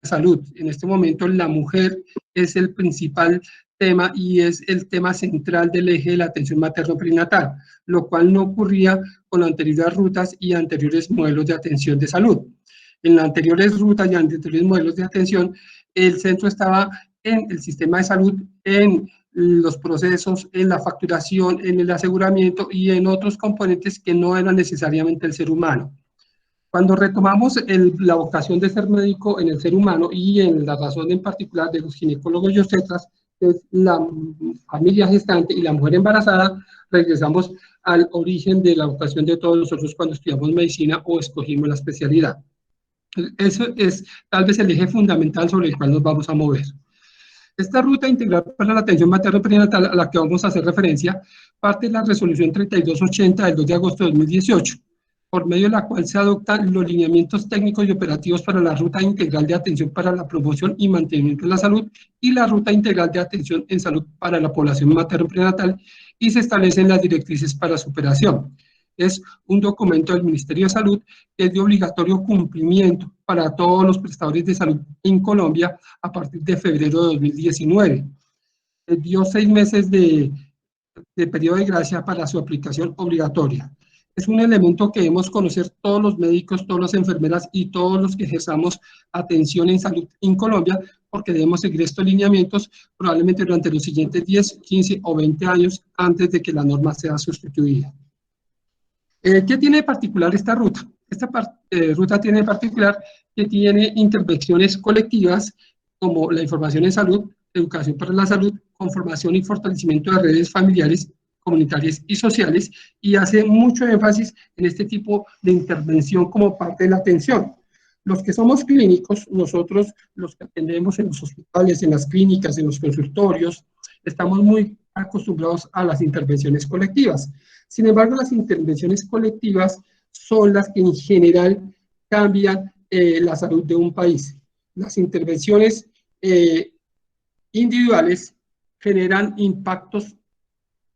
salud. En este momento la mujer es el principal tema y es el tema central del eje de la atención materno-perinatal, lo cual no ocurría con las anteriores rutas y anteriores modelos de atención de salud. En las anteriores rutas y anteriores modelos de atención, el centro estaba en el sistema de salud, en los procesos, en la facturación, en el aseguramiento y en otros componentes que no eran necesariamente el ser humano. Cuando retomamos la vocación de ser médico en el ser humano y en la razón en particular de los ginecólogos y obstetras, es la familia gestante y la mujer embarazada, regresamos al origen de la vocación de todos nosotros cuando estudiamos medicina o escogimos la especialidad. Eso es tal vez el eje fundamental sobre el cual nos vamos a mover. Esta ruta integral para la atención materno-perinatal a la que vamos a hacer referencia parte de la resolución 3280 del 2 de agosto de 2018, por medio de la cual se adoptan los lineamientos técnicos y operativos para la ruta integral de atención para la promoción y mantenimiento de la salud y la ruta integral de atención en salud para la población materno-perinatal y se establecen las directrices para su operación. Es un documento del Ministerio de Salud que es de obligatorio cumplimiento para todos los prestadores de salud en Colombia a partir de febrero de 2019. Dio 6 meses de periodo de gracia para su aplicación obligatoria. Es un elemento que debemos conocer todos los médicos, todas las enfermeras y todos los que ejerzamos atención en salud en Colombia, porque debemos seguir estos lineamientos probablemente durante los siguientes 10, 15 o 20 años antes de que la norma sea sustituida. ¿Qué tiene de particular esta ruta? Esta ruta tiene de particular que tiene intervenciones colectivas como la información en salud, educación para la salud, conformación y fortalecimiento de redes familiares, comunitarias y sociales, y hace mucho énfasis en este tipo de intervención como parte de la atención. Los que somos clínicos, nosotros los que atendemos en los hospitales, en las clínicas, en los consultorios, estamos muy acostumbrados a las intervenciones colectivas. Sin embargo, las intervenciones colectivas son las que en general cambian la salud de un país. Las intervenciones individuales generan impactos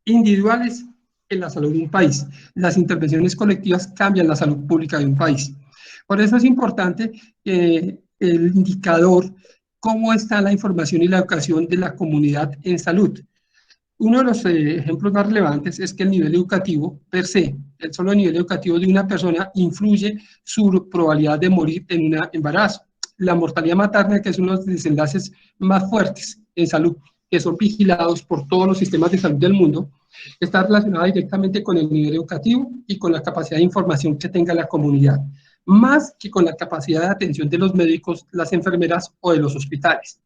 individuales en la salud de un país. Las intervenciones colectivas cambian la salud pública de un país. Por eso es importante el indicador, cómo está la información y la educación de la comunidad en salud. Uno de los ejemplos más relevantes es que el nivel educativo per se, el solo nivel educativo de una persona influye su probabilidad de morir en un embarazo. La mortalidad materna, que es uno de los desenlaces más fuertes en salud, que son vigilados por todos los sistemas de salud del mundo, está relacionada directamente con el nivel educativo y con la capacidad de información que tenga la comunidad, más que con la capacidad de atención de los médicos, las enfermeras o de los hospitales.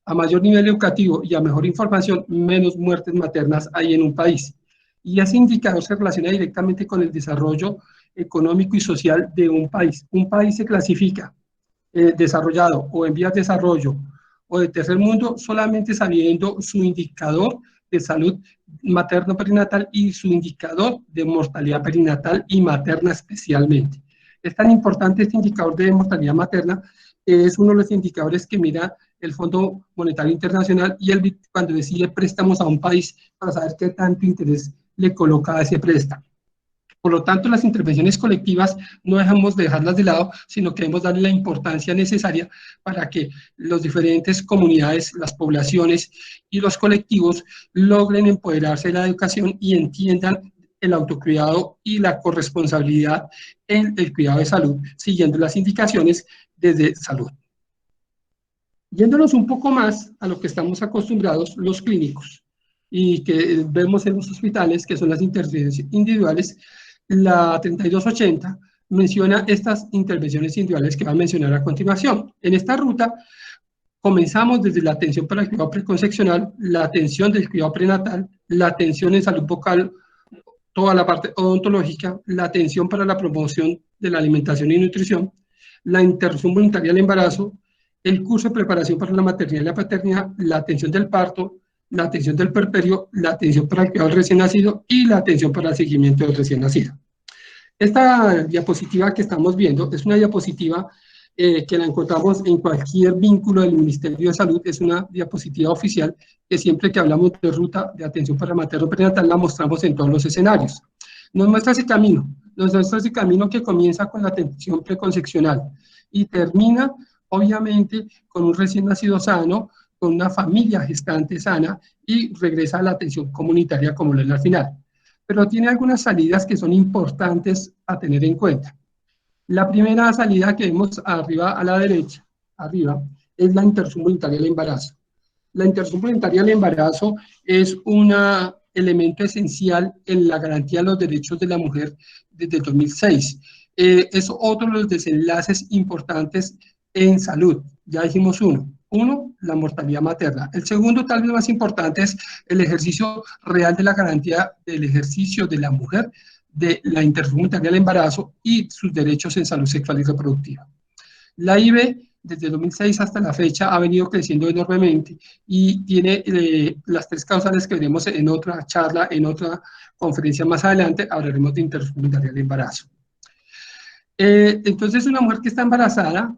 A mayor nivel educativo y a mejor información, menos muertes maternas hay en un país. Y ese indicador se relaciona directamente con el desarrollo económico y social de un país. Un país se clasifica desarrollado o en vías de desarrollo o de tercer mundo solamente sabiendo su indicador de salud materno-perinatal y su indicador de mortalidad perinatal y materna especialmente. Es tan importante este indicador de mortalidad materna, es uno de los indicadores que mira el Fondo Monetario Internacional y el BID cuando decide préstamos a un país para saber qué tanto interés le coloca a ese préstamo. Por lo tanto, las intervenciones colectivas no dejamos de dejarlas de lado, sino que debemos darle la importancia necesaria para que las diferentes comunidades, las poblaciones y los colectivos logren empoderarse de la educación y entiendan el autocuidado y la corresponsabilidad en el cuidado de salud, siguiendo las indicaciones desde salud. Yéndonos un poco más a lo que estamos acostumbrados los clínicos y que vemos en los hospitales, que son las intervenciones individuales, la 3280 menciona estas intervenciones individuales que va a mencionar a continuación. En esta ruta comenzamos desde la atención para el cuidado preconcepcional, la atención del cuidado prenatal, la atención en salud bucal, toda la parte odontológica, la atención para la promoción de la alimentación y nutrición, la interrupción voluntaria del embarazo, el curso de preparación para la maternidad y la paternidad, la atención del parto, la atención del puerperio, la atención para el cuidado del recién nacido y la atención para el seguimiento del recién nacido. Esta diapositiva que estamos viendo es una diapositiva que la encontramos en cualquier vínculo del Ministerio de Salud, es una diapositiva oficial que siempre que hablamos de ruta de atención para materno-perinatal la mostramos en todos los escenarios. Nos muestra ese camino que comienza con la atención preconcepcional y termina obviamente con un recién nacido sano, con una familia gestante sana y regresa a la atención comunitaria como lo es al final. Pero tiene algunas salidas que son importantes a tener en cuenta. La primera salida que vemos arriba a la derecha, arriba, es la interrupción voluntaria del embarazo. La interrupción voluntaria del embarazo es un elemento esencial en la garantía de los derechos de la mujer desde el 2006. Es otro de los desenlaces importantes en salud. Ya dijimos uno. Uno, la mortalidad materna. El segundo, tal vez más importante, es el ejercicio real de la garantía del ejercicio de la mujer de la interrupción voluntaria del embarazo y sus derechos en salud sexual y reproductiva. La IVE, desde 2006 hasta la fecha, ha venido creciendo enormemente y tiene las tres causales que veremos en otra charla, en otra conferencia más adelante, hablaremos de interrupción voluntaria del embarazo. Entonces, una mujer que está embarazada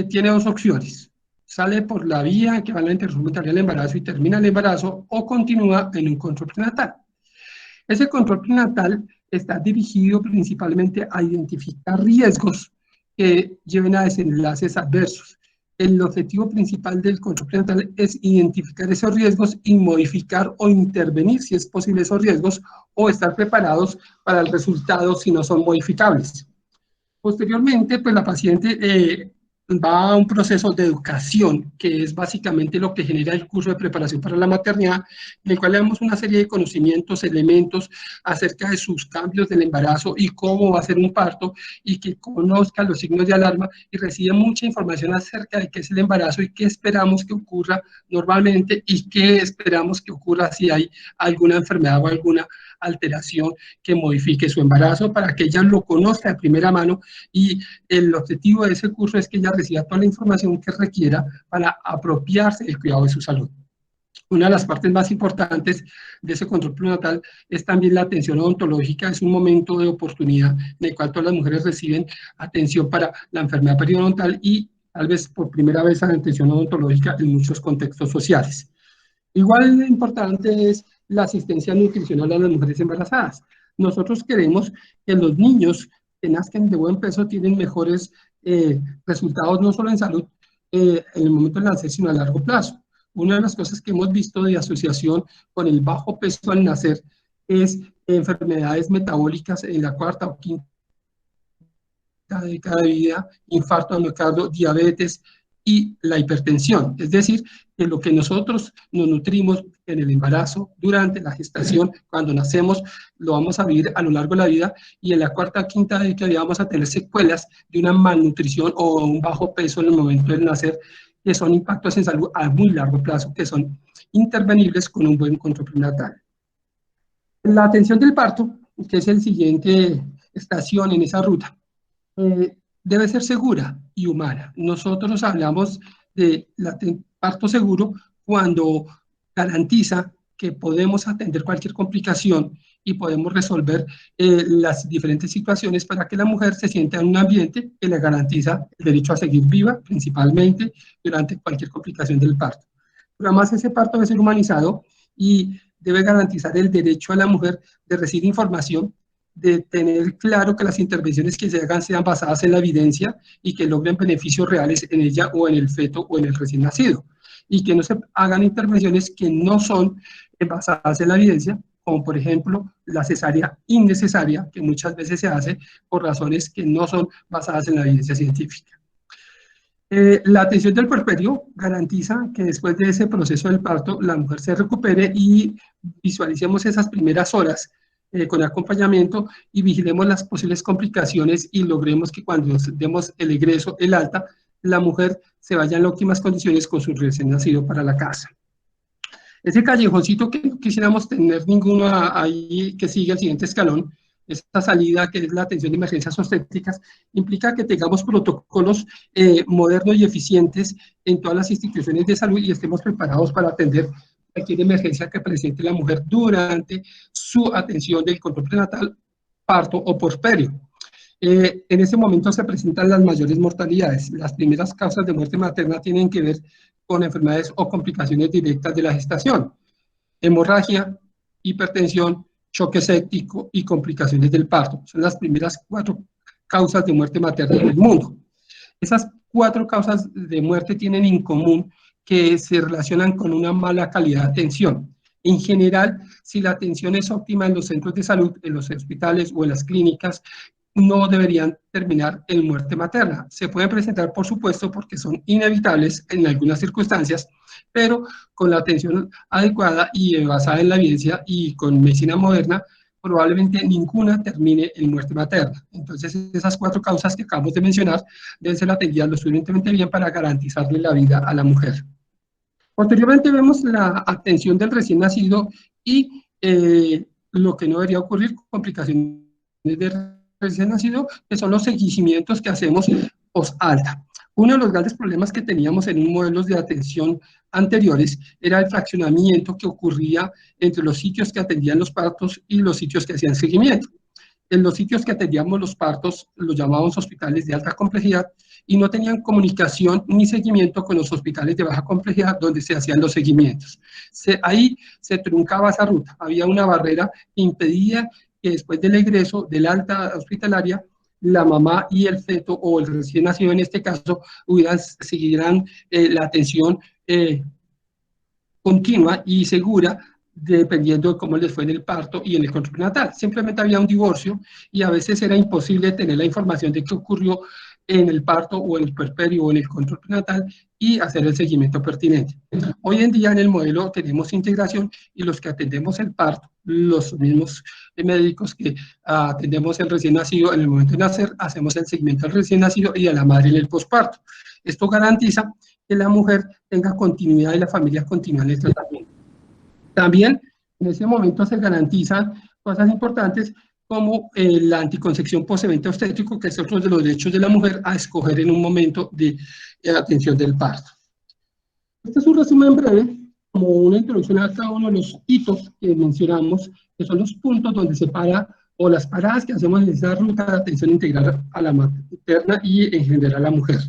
tiene dos opciones. Sale por la vía que va a la interrupción voluntaria del embarazo y termina el embarazo, o continúa en un control prenatal. Ese control prenatal está dirigido principalmente a identificar riesgos que lleven a desenlaces adversos. El objetivo principal del control prenatal es identificar esos riesgos y modificar o intervenir, si es posible, esos riesgos, o estar preparados para el resultado si no son modificables. Posteriormente, pues la paciente va a un proceso de educación, que es básicamente lo que genera el curso de preparación para la maternidad, en el cual le damos una serie de conocimientos, elementos acerca de sus cambios del embarazo y cómo va a ser un parto, y que conozca los signos de alarma y reciba mucha información acerca de qué es el embarazo y qué esperamos que ocurra normalmente y qué esperamos que ocurra si hay alguna enfermedad o alguna alteración que modifique su embarazo, para que ella lo conozca de primera mano, y el objetivo de ese curso es que ella reciba toda la información que requiera para apropiarse del cuidado de su salud. Una de las partes más importantes de ese control prenatal es también la atención odontológica. Es un momento de oportunidad en el cual todas las mujeres reciben atención para la enfermedad periodontal y tal vez por primera vez la atención odontológica en muchos contextos sociales. Igual de importante es la asistencia nutricional a las mujeres embarazadas. Nosotros queremos que los niños que nazcan de buen peso tienen mejores resultados, no solo en salud en el momento del nacer, sino a largo plazo. Una de las cosas que hemos visto de asociación con el bajo peso al nacer es enfermedades metabólicas en la cuarta o quinta década de vida, infarto de miocardio, diabetes y la hipertensión. Es decir, que lo que nosotros nos nutrimos en el embarazo, durante la gestación, cuando nacemos, lo vamos a vivir a lo largo de la vida, y en la cuarta o quinta década de vida vamos a tener secuelas de una malnutrición o un bajo peso en el momento del nacer, que son impactos en salud a muy largo plazo, que son intervenibles con un buen control prenatal. La atención del parto, que es el siguiente estación en esa ruta, debe ser segura y humana. Nosotros hablamos de parto seguro cuando garantiza que podemos atender cualquier complicación y podemos resolver las diferentes situaciones para que la mujer se sienta en un ambiente que le garantiza el derecho a seguir viva, principalmente durante cualquier complicación del parto. Pero además ese parto debe ser humanizado y debe garantizar el derecho a la mujer de recibir información, de tener claro que las intervenciones que se hagan sean basadas en la evidencia y que logren beneficios reales en ella o en el feto o en el recién nacido, y que no se hagan intervenciones que no son basadas en la evidencia, como por ejemplo la cesárea innecesaria, que muchas veces se hace por razones que no son basadas en la evidencia científica. La atención del puerperio garantiza que después de ese proceso del parto la mujer se recupere y visualicemos esas primeras horas con acompañamiento y vigilemos las posibles complicaciones y logremos que cuando demos el egreso, el alta, la mujer se vaya en óptimas condiciones con su recién nacido para la casa. Ese callejoncito que no quisiéramos tener ninguno ahí que sigue el siguiente escalón, esta salida que es la atención de emergencias obstétricas, implica que tengamos protocolos modernos y eficientes en todas las instituciones de salud y estemos preparados para atender cualquier emergencia que presente la mujer durante su atención del control prenatal, parto o puerperio. En ese momento se presentan las mayores mortalidades. Las primeras causas de muerte materna tienen que ver con enfermedades o complicaciones directas de la gestación: hemorragia, hipertensión, choque séptico y complicaciones del parto. Son las primeras 4 causas de muerte materna en el mundo. Esas 4 causas de muerte tienen en común que se relacionan con una mala calidad de atención. En general, si la atención es óptima en los centros de salud, en los hospitales o en las clínicas, no deberían terminar en muerte materna. Se pueden presentar, por supuesto, porque son inevitables en algunas circunstancias, pero con la atención adecuada y basada en la evidencia y con medicina moderna, probablemente ninguna termine en muerte materna. Entonces, esas 4 causas que acabamos de mencionar deben ser atendidas lo suficientemente bien para garantizarle la vida a la mujer. Posteriormente vemos la atención del recién nacido y lo que no debería ocurrir, complicaciones del recién nacido, que son los seguimientos que hacemos post-alta. Uno de los grandes problemas que teníamos en modelos de atención anteriores era el fraccionamiento que ocurría entre los sitios que atendían los partos y los sitios que hacían seguimiento. En los sitios que atendíamos los partos los llamábamos hospitales de alta complejidad y no tenían comunicación ni seguimiento con los hospitales de baja complejidad donde se hacían los seguimientos. Ahí se truncaba esa ruta, había una barrera que impedía que después del egreso del alta hospitalaria la mamá y el feto o el recién nacido en este caso siguieran la atención continua y segura dependiendo de cómo les fue en el parto y en el control prenatal. Simplemente había un divorcio y a veces era imposible tener la información de qué ocurrió en el parto o en el puerperio o en el control prenatal y hacer el seguimiento pertinente. Hoy en día en el modelo tenemos integración y los que atendemos el parto, los mismos médicos que atendemos el recién nacido en el momento de nacer, hacemos el seguimiento al recién nacido y a la madre en el posparto. Esto garantiza que la mujer tenga continuidad y la familia continúe en el tratamiento. También en ese momento se garantizan cosas importantes como la anticoncepción post-evento obstétrico, que es otro de los derechos de la mujer a escoger en un momento de atención del parto. Este es un resumen breve, como una introducción a cada uno de los hitos que mencionamos, que son los puntos donde se para o las paradas que hacemos en esa ruta de atención integral a la materna y en general a la mujer.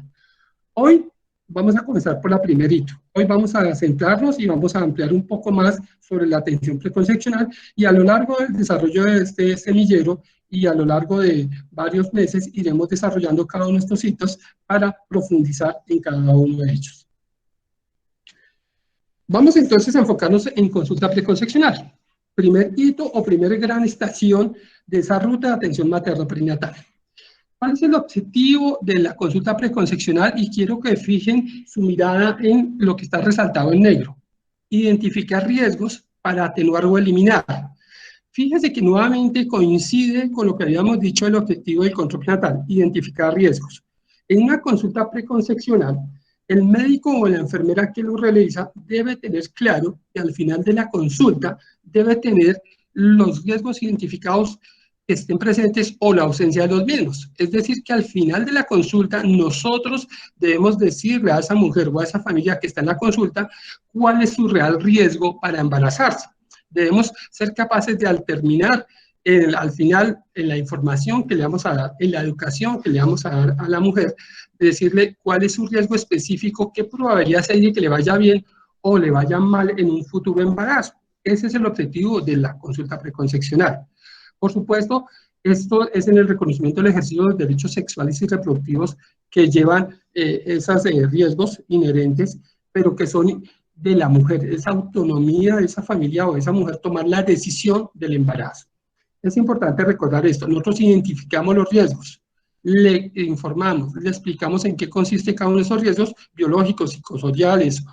Hoy vamos a comenzar por la primer hito. Hoy vamos a centrarnos y vamos a ampliar un poco más sobre la atención preconcepcional y a lo largo del desarrollo de este semillero y a lo largo de varios meses iremos desarrollando cada uno de estos hitos para profundizar en cada uno de ellos. Vamos entonces a enfocarnos en consulta preconcepcional. Primer hito o primera gran estación de esa ruta de atención materno-perinatal. ¿Cuál es el objetivo de la consulta preconcepcional? Y quiero que fijen su mirada en lo que está resaltado en negro. Identificar riesgos para atenuar o eliminar. Fíjense que nuevamente coincide con lo que habíamos dicho del objetivo del control prenatal, identificar riesgos. En una consulta preconcepcional, el médico o la enfermera que lo realiza debe tener claro que al final de la consulta debe tener los riesgos identificados que estén presentes o la ausencia de los mismos. Es decir, que al final de la consulta nosotros debemos decirle a esa mujer o a esa familia que está en la consulta cuál es su real riesgo para embarazarse. Debemos ser capaces de al terminar, al final, en la información que le vamos a dar, en la educación que le vamos a dar a la mujer, de decirle cuál es su riesgo específico, qué probabilidad hay de que le vaya bien o le vaya mal en un futuro embarazo. Ese es el objetivo de la consulta preconcepcional. Por supuesto, esto es en el reconocimiento del ejercicio de los derechos sexuales y reproductivos que llevan esos riesgos inherentes, pero que son de la mujer, esa autonomía de esa familia o de esa mujer tomar la decisión del embarazo. Es importante recordar esto, nosotros identificamos los riesgos, le informamos, le explicamos en qué consiste cada uno de esos riesgos biológicos, psicosociales,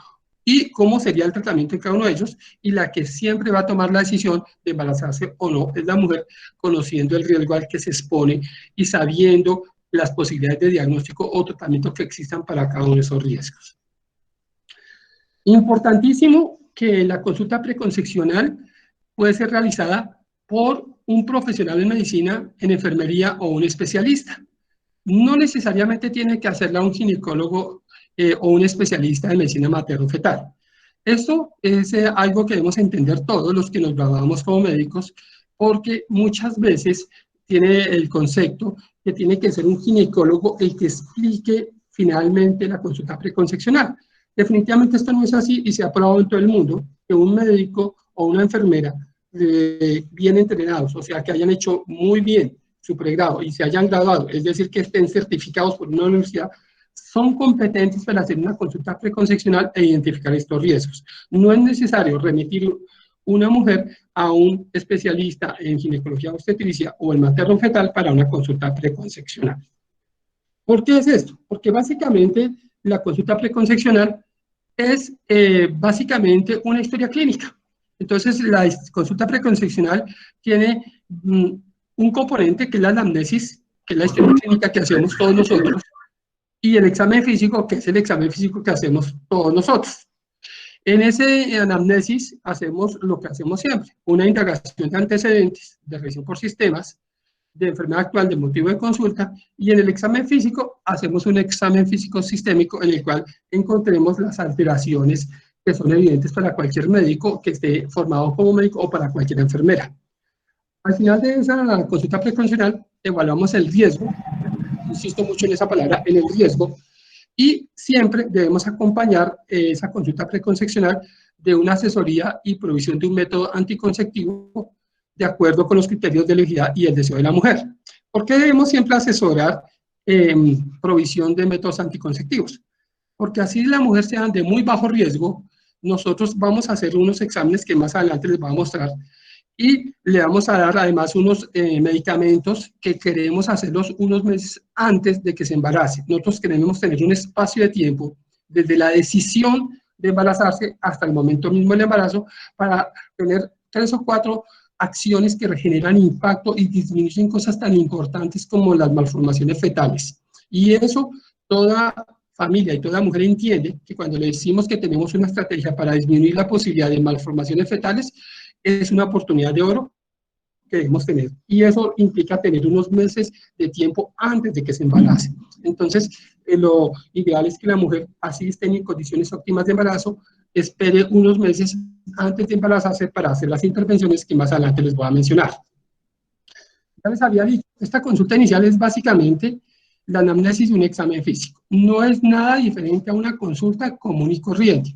y cómo sería el tratamiento en cada uno de ellos, y la que siempre va a tomar la decisión de embarazarse o no es la mujer, conociendo el riesgo al que se expone y sabiendo las posibilidades de diagnóstico o tratamiento que existan para cada uno de esos riesgos. Importantísimo que la consulta preconcepcional puede ser realizada por un profesional en medicina, en enfermería o un especialista. No necesariamente tiene que hacerla un ginecólogo o un especialista de medicina materno-fetal. Esto es algo que debemos entender todos los que nos graduamos como médicos, porque muchas veces tiene el concepto que tiene que ser un ginecólogo el que explique finalmente la consulta preconcepcional. Definitivamente esto no es así y se ha probado en todo el mundo que un médico o una enfermera bien entrenados, o sea, que hayan hecho muy bien su pregrado y se hayan graduado, es decir, que estén certificados por una universidad, son competentes para hacer una consulta preconcepcional e identificar estos riesgos. No es necesario remitir una mujer a un especialista en ginecología obstetricia o en materno-fetal para una consulta preconcepcional. ¿Por qué es esto? Porque básicamente la consulta preconcepcional es básicamente una historia clínica. Entonces, la consulta preconcepcional tiene un componente que es la anamnesis, que es la historia clínica que hacemos todos nosotros, y el examen físico, que es el examen físico que hacemos todos nosotros. En ese anamnesis hacemos lo que hacemos siempre, una indagación de antecedentes, de revisión por sistemas, de enfermedad actual, de motivo de consulta, y en el examen físico hacemos un examen físico sistémico en el cual encontremos las alteraciones que son evidentes para cualquier médico que esté formado como médico o para cualquier enfermera. Al final de esa consulta preconcepcional evaluamos el riesgo, insisto mucho en esa palabra, en el riesgo, y siempre debemos acompañar esa consulta preconcepcional de una asesoría y provisión de un método anticonceptivo de acuerdo con los criterios de elegibilidad y el deseo de la mujer. ¿Por qué debemos siempre asesorar provisión de métodos anticonceptivos? Porque así la mujer sea de muy bajo riesgo, nosotros vamos a hacer unos exámenes que más adelante les voy a mostrar y le vamos a dar además unos medicamentos que queremos hacerlos unos meses antes de que se embarace. Nosotros queremos tener un espacio de tiempo desde la decisión de embarazarse hasta el momento mismo del embarazo para tener 3 o 4 acciones que generan impacto y disminuyen cosas tan importantes como las malformaciones fetales. Y eso toda familia y toda mujer entiende que cuando le decimos que tenemos una estrategia para disminuir la posibilidad de malformaciones fetales, es una oportunidad de oro que debemos tener. Y eso implica tener unos meses de tiempo antes de que se embarace. Entonces, lo ideal es que la mujer, así esté en condiciones óptimas de embarazo, espere unos meses antes de embarazarse para hacer las intervenciones que más adelante les voy a mencionar. Ya les había dicho, esta consulta inicial es básicamente la anamnesis de un examen físico. No es nada diferente a una consulta común y corriente.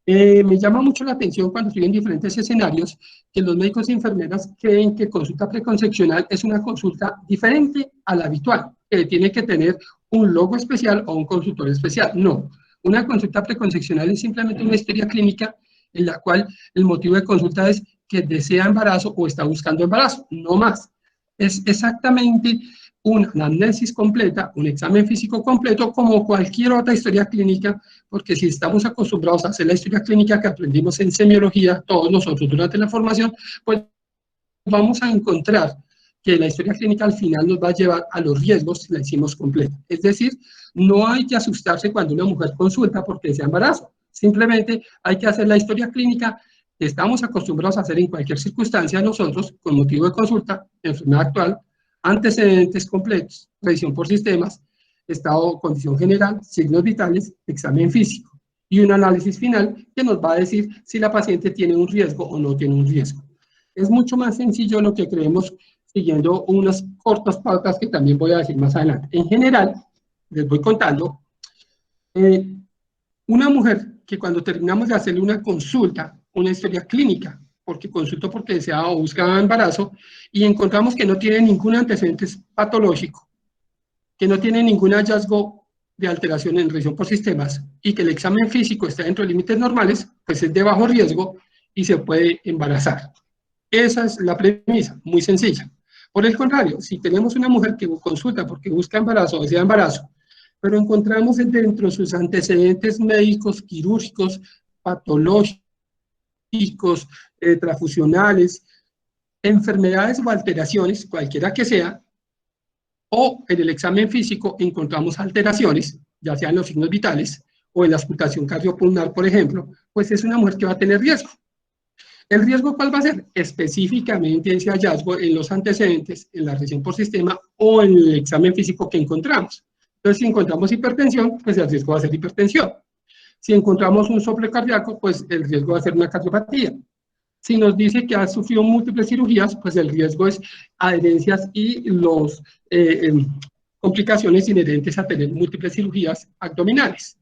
Me llama mucho la atención cuando estoy en diferentes escenarios que los médicos y enfermeras creen que consulta preconcepcional es una consulta diferente a la habitual, que tiene que tener un logo especial o un consultor especial. No, una consulta preconcepcional es simplemente una historia clínica en la cual el motivo de consulta es que desea embarazo o está buscando embarazo, no más. Es exactamente una anamnesis completa, un examen físico completo, como cualquier otra historia clínica, porque si estamos acostumbrados a hacer la historia clínica que aprendimos en semiología, todos nosotros durante la formación, pues vamos a encontrar que la historia clínica al final nos va a llevar a los riesgos si la hicimos completa. Es decir, no hay que asustarse cuando una mujer consulta porque desea embarazo. Simplemente hay que hacer la historia clínica que estamos acostumbrados a hacer en cualquier circunstancia nosotros, con motivo de consulta, enfermedad actual, antecedentes completos, revisión por sistemas, estado, condición general, signos vitales, examen físico y un análisis final que nos va a decir si la paciente tiene un riesgo o no tiene un riesgo. Es mucho más sencillo lo que creemos siguiendo unas cortas pautas que también voy a decir más adelante. En general, les voy contando, una mujer que cuando terminamos de hacerle una consulta, una historia clínica, porque consultó porque deseaba o buscaba embarazo, y encontramos que no tiene ningún antecedente patológico, que no tiene ningún hallazgo de alteración en revisión por sistemas, y que el examen físico está dentro de límites normales, pues es de bajo riesgo y se puede embarazar. Esa es la premisa, muy sencilla. Por el contrario, si tenemos una mujer que consulta porque busca embarazo o desea embarazo, pero encontramos dentro de sus antecedentes médicos, quirúrgicos, patológicos, transfusionales, enfermedades o alteraciones, cualquiera que sea, o en el examen físico encontramos alteraciones, ya sean los signos vitales o en la auscultación cardiopulmonar, por ejemplo, pues es una mujer que va a tener riesgo. ¿El riesgo cuál va a ser? Específicamente ese hallazgo en los antecedentes, en la revisión por sistema o en el examen físico que encontramos. Entonces, si encontramos hipertensión, pues el riesgo va a ser hipertensión. Si encontramos un soplo cardíaco, pues el riesgo va a ser una cardiopatía. Si nos dice que ha sufrido múltiples cirugías, pues el riesgo es adherencias y las complicaciones inherentes a tener múltiples cirugías abdominales.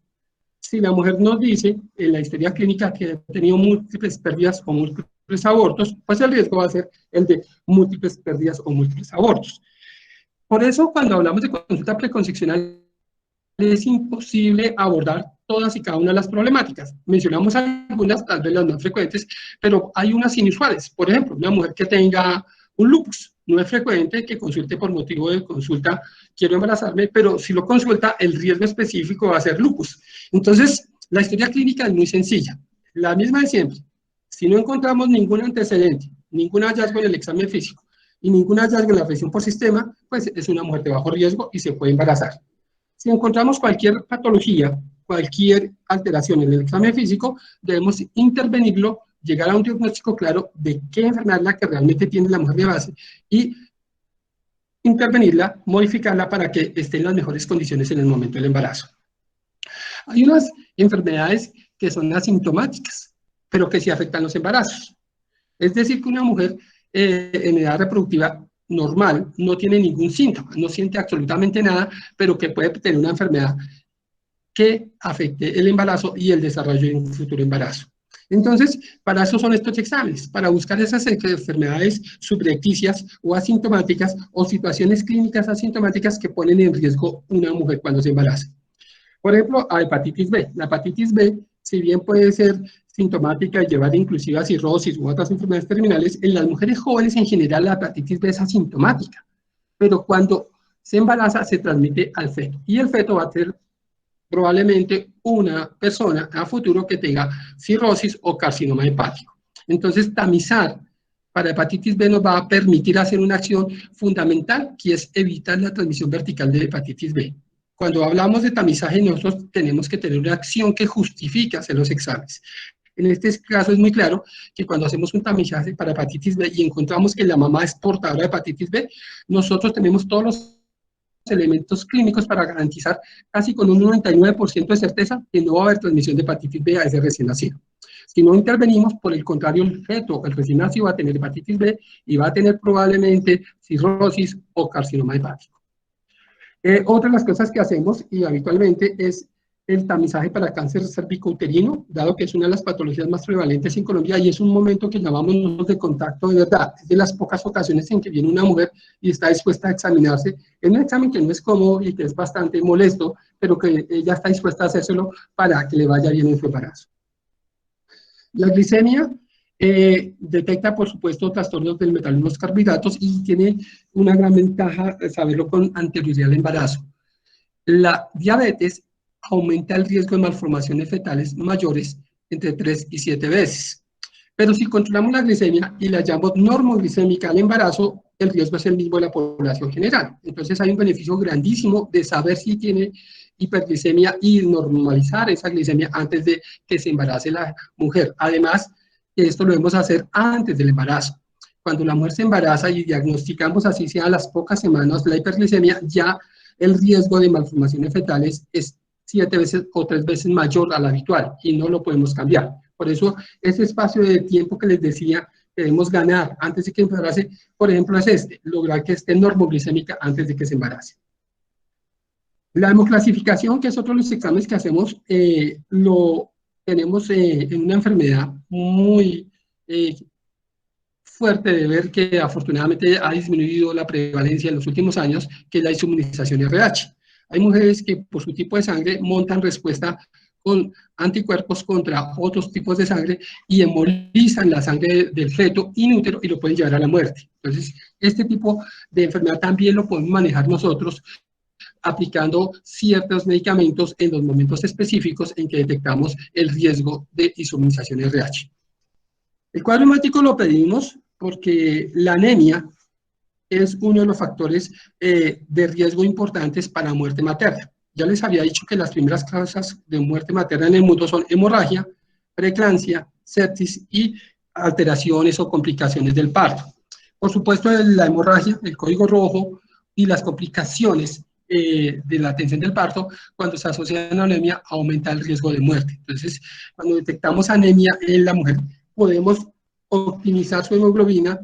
Si la mujer nos dice en la historia clínica que ha tenido múltiples pérdidas o múltiples abortos, pues el riesgo va a ser el de múltiples pérdidas o múltiples abortos. Por eso, cuando hablamos de consulta preconcepcional, es imposible abordar todas y cada una de las problemáticas. Mencionamos algunas, tal vez las más frecuentes, pero hay unas inusuales. Por ejemplo, una mujer que tenga un lupus. No es frecuente que consulte por motivo de consulta, quiero embarazarme, pero si lo consulta, el riesgo específico va a ser lupus. Entonces, la historia clínica es muy sencilla. La misma de siempre. Si no encontramos ningún antecedente, ningún hallazgo en el examen físico y ningún hallazgo en la presión por sistema, pues es una mujer de bajo riesgo y se puede embarazar. Si encontramos cualquier patología, cualquier alteración en el examen físico, debemos intervenirlo, llegar a un diagnóstico claro de qué enfermedad es la que realmente tiene la mujer de base y intervenirla, modificarla para que esté en las mejores condiciones en el momento del embarazo. Hay unas enfermedades que son asintomáticas, pero que sí afectan los embarazos. Es decir, que una mujer en edad reproductiva normal no tiene ningún síntoma, no siente absolutamente nada, pero que puede tener una enfermedad que afecte el embarazo y el desarrollo de un futuro embarazo. Entonces, para eso son estos exámenes, para buscar esas enfermedades subrepticias o asintomáticas o situaciones clínicas asintomáticas que ponen en riesgo una mujer cuando se embaraza. Por ejemplo, a hepatitis B. La hepatitis B, si bien puede ser sintomática y llevar inclusive a cirrosis u otras enfermedades terminales, en las mujeres jóvenes en general la hepatitis B es asintomática, pero cuando se embaraza se transmite al feto y el feto va a ser probablemente una persona a futuro que tenga cirrosis o carcinoma hepático. Entonces, tamizar para hepatitis B nos va a permitir hacer una acción fundamental, que es evitar la transmisión vertical de hepatitis B. Cuando hablamos de tamizaje, nosotros tenemos que tener una acción que justifique hacer los exámenes. En este caso es muy claro que cuando hacemos un tamizaje para hepatitis B y encontramos que la mamá es portadora de hepatitis B, nosotros tenemos todos los elementos clínicos para garantizar casi con un 99% de certeza que no va a haber transmisión de hepatitis B a ese recién nacido. Si no intervenimos, por el contrario, el feto, el recién nacido va a tener hepatitis B y va a tener probablemente cirrosis o carcinoma hepático. Otra de las cosas que hacemos y habitualmente es el tamizaje para cáncer cervicouterino, dado que es una de las patologías más prevalentes en Colombia y es un momento que llamamos nosotros de contacto de verdad. Es de las pocas ocasiones en que viene una mujer y está dispuesta a examinarse. Es un examen que no es cómodo y que es bastante molesto, pero que ella está dispuesta a hacérselo para que le vaya bien en su embarazo. La glicemia detecta, por supuesto, trastornos del metabolismo de los carbohidratos y tiene una gran ventaja de saberlo con anterioridad al embarazo. La diabetes aumenta el riesgo de malformaciones fetales mayores entre 3 y 7 veces. Pero si controlamos la glicemia y la llamamos normoglicémica al embarazo, el riesgo es el mismo de la población general. Entonces hay un beneficio grandísimo de saber si tiene hiperglicemia y normalizar esa glicemia antes de que se embarace la mujer. Además, esto lo debemos hacer antes del embarazo. Cuando la mujer se embaraza y diagnosticamos así sea a las pocas semanas la hiperglicemia, ya el riesgo de malformaciones fetales es 7 veces o 3 veces mayor al habitual y no lo podemos cambiar. Por eso, ese espacio de tiempo que les decía que debemos ganar antes de que se embarace, por ejemplo, es lograr que esté normoglicémica antes de que se embarace. La hemoclasificación, que es otro de los exámenes que hacemos, lo tenemos en una enfermedad muy fuerte de ver que afortunadamente ha disminuido la prevalencia en los últimos años, que es la inmunización RH. Hay mujeres que por su tipo de sangre montan respuesta con anticuerpos contra otros tipos de sangre y embolizan la sangre del feto inútero y lo pueden llevar a la muerte. Entonces, este tipo de enfermedad también lo podemos manejar nosotros aplicando ciertos medicamentos en los momentos específicos en que detectamos el riesgo de inmunización RH. El cuadro hemático lo pedimos porque la anemia es uno de los factores de riesgo importantes para muerte materna. Ya les había dicho que las primeras causas de muerte materna en el mundo son hemorragia, preeclampsia, sepsis y alteraciones o complicaciones del parto. Por supuesto, la hemorragia, el código rojo y las complicaciones de la atención del parto, cuando se asocian a anemia, aumenta el riesgo de muerte. Entonces, cuando detectamos anemia en la mujer, podemos optimizar su hemoglobina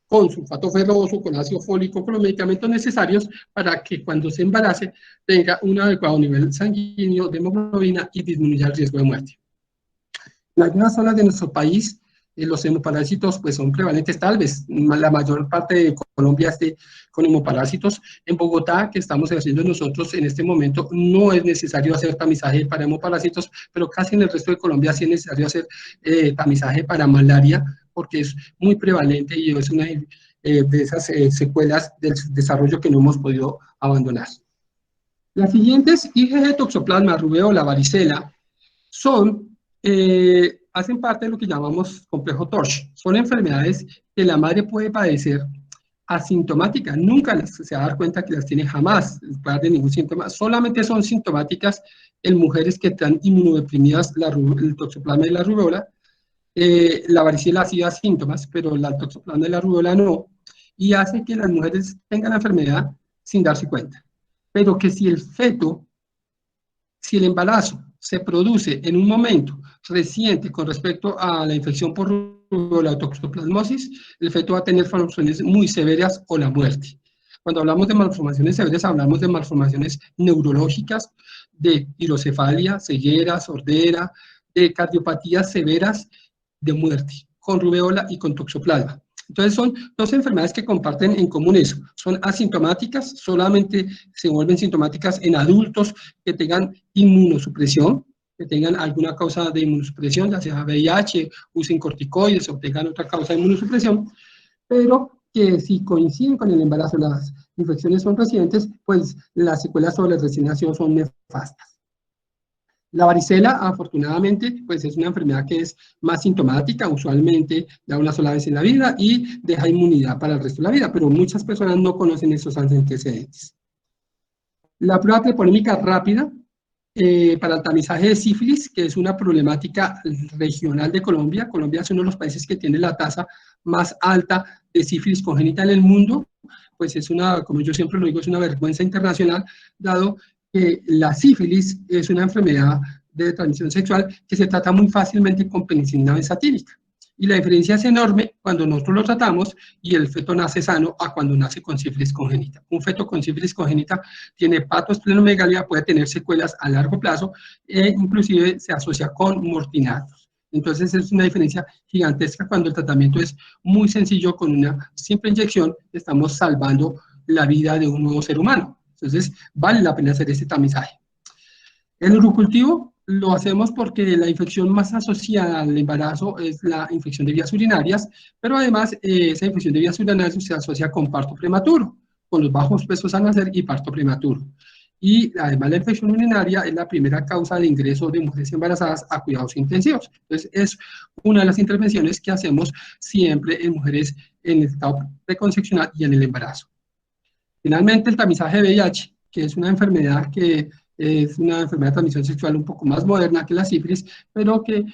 con sulfato ferroso, con ácido fólico, con los medicamentos necesarios para que cuando se embarace tenga un adecuado nivel sanguíneo de hemoglobina y disminuya el riesgo de muerte. En algunas zonas de nuestro país Los hemoparásitos pues son prevalentes, tal vez la mayor parte de Colombia esté con hemoparásitos. En Bogotá, que estamos haciendo nosotros en este momento, no es necesario hacer tamizaje para hemoparásitos, pero casi en el resto de Colombia sí es necesario hacer tamizaje para malaria, porque es muy prevalente y es una de esas secuelas del desarrollo que no hemos podido abandonar. Las siguientes, IgG, toxoplasma, rubéola, varicela, hacen parte de lo que llamamos complejo TORCH. Son enfermedades que la madre puede padecer asintomáticas, nunca se va a dar cuenta que las tiene jamás, puede dar ningún síntoma, solamente son sintomáticas en mujeres que están inmunodeprimidas, el toxoplasma y la rubéola. La varicela sí da síntomas, pero la toxoplasma y la rubéola no, y hace que las mujeres tengan la enfermedad sin darse cuenta. Pero que si el embarazo se produce en un momento reciente con respecto a la infección por rubéola o toxoplasmosis, el feto va a tener malformaciones muy severas o la muerte. Cuando hablamos de malformaciones severas, hablamos de malformaciones neurológicas, de hidrocefalia, ceguera, sordera, de cardiopatías severas de muerte, con rubéola y con toxoplasma. Entonces son dos enfermedades que comparten en común eso, son asintomáticas, solamente se vuelven sintomáticas en adultos que tengan inmunosupresión, que tengan alguna causa de inmunosupresión, ya sea VIH, usen corticoides o tengan otra causa de inmunosupresión, pero que si coinciden con el embarazo, las infecciones son recientes, pues las secuelas sobre el recién nacido son nefastas. La varicela, afortunadamente, pues es una enfermedad que es más sintomática, usualmente da una sola vez en la vida y deja inmunidad para el resto de la vida, pero muchas personas no conocen esos antecedentes. La prueba treponémica rápida para el tamizaje de sífilis, que es una problemática regional de Colombia. Colombia es uno de los países que tiene la tasa más alta de sífilis congénita en el mundo, pues es una, como yo siempre lo digo, es una vergüenza internacional, dado que la sífilis es una enfermedad de transmisión sexual que se trata muy fácilmente con penicilina benzatínica. Y la diferencia es enorme cuando nosotros lo tratamos y el feto nace sano a cuando nace con sífilis congénita. Un feto con sífilis congénita tiene patosplenomegalia, puede tener secuelas a largo plazo e inclusive se asocia con mortinatos. Entonces es una diferencia gigantesca cuando el tratamiento es muy sencillo, con una simple inyección estamos salvando la vida de un nuevo ser humano. Entonces vale la pena hacer este tamizaje. El urocultivo lo hacemos porque la infección más asociada al embarazo es la infección de vías urinarias, pero además esa infección de vías urinarias se asocia con parto prematuro, con los bajos pesos al nacer y parto prematuro. Y además la infección urinaria es la primera causa de ingreso de mujeres embarazadas a cuidados intensivos. Entonces es una de las intervenciones que hacemos siempre en mujeres en el estado preconcepcional y en el embarazo. Finalmente, el tamizaje de VIH, que es una enfermedad que es una enfermedad de transmisión sexual un poco más moderna que la sífilis, pero que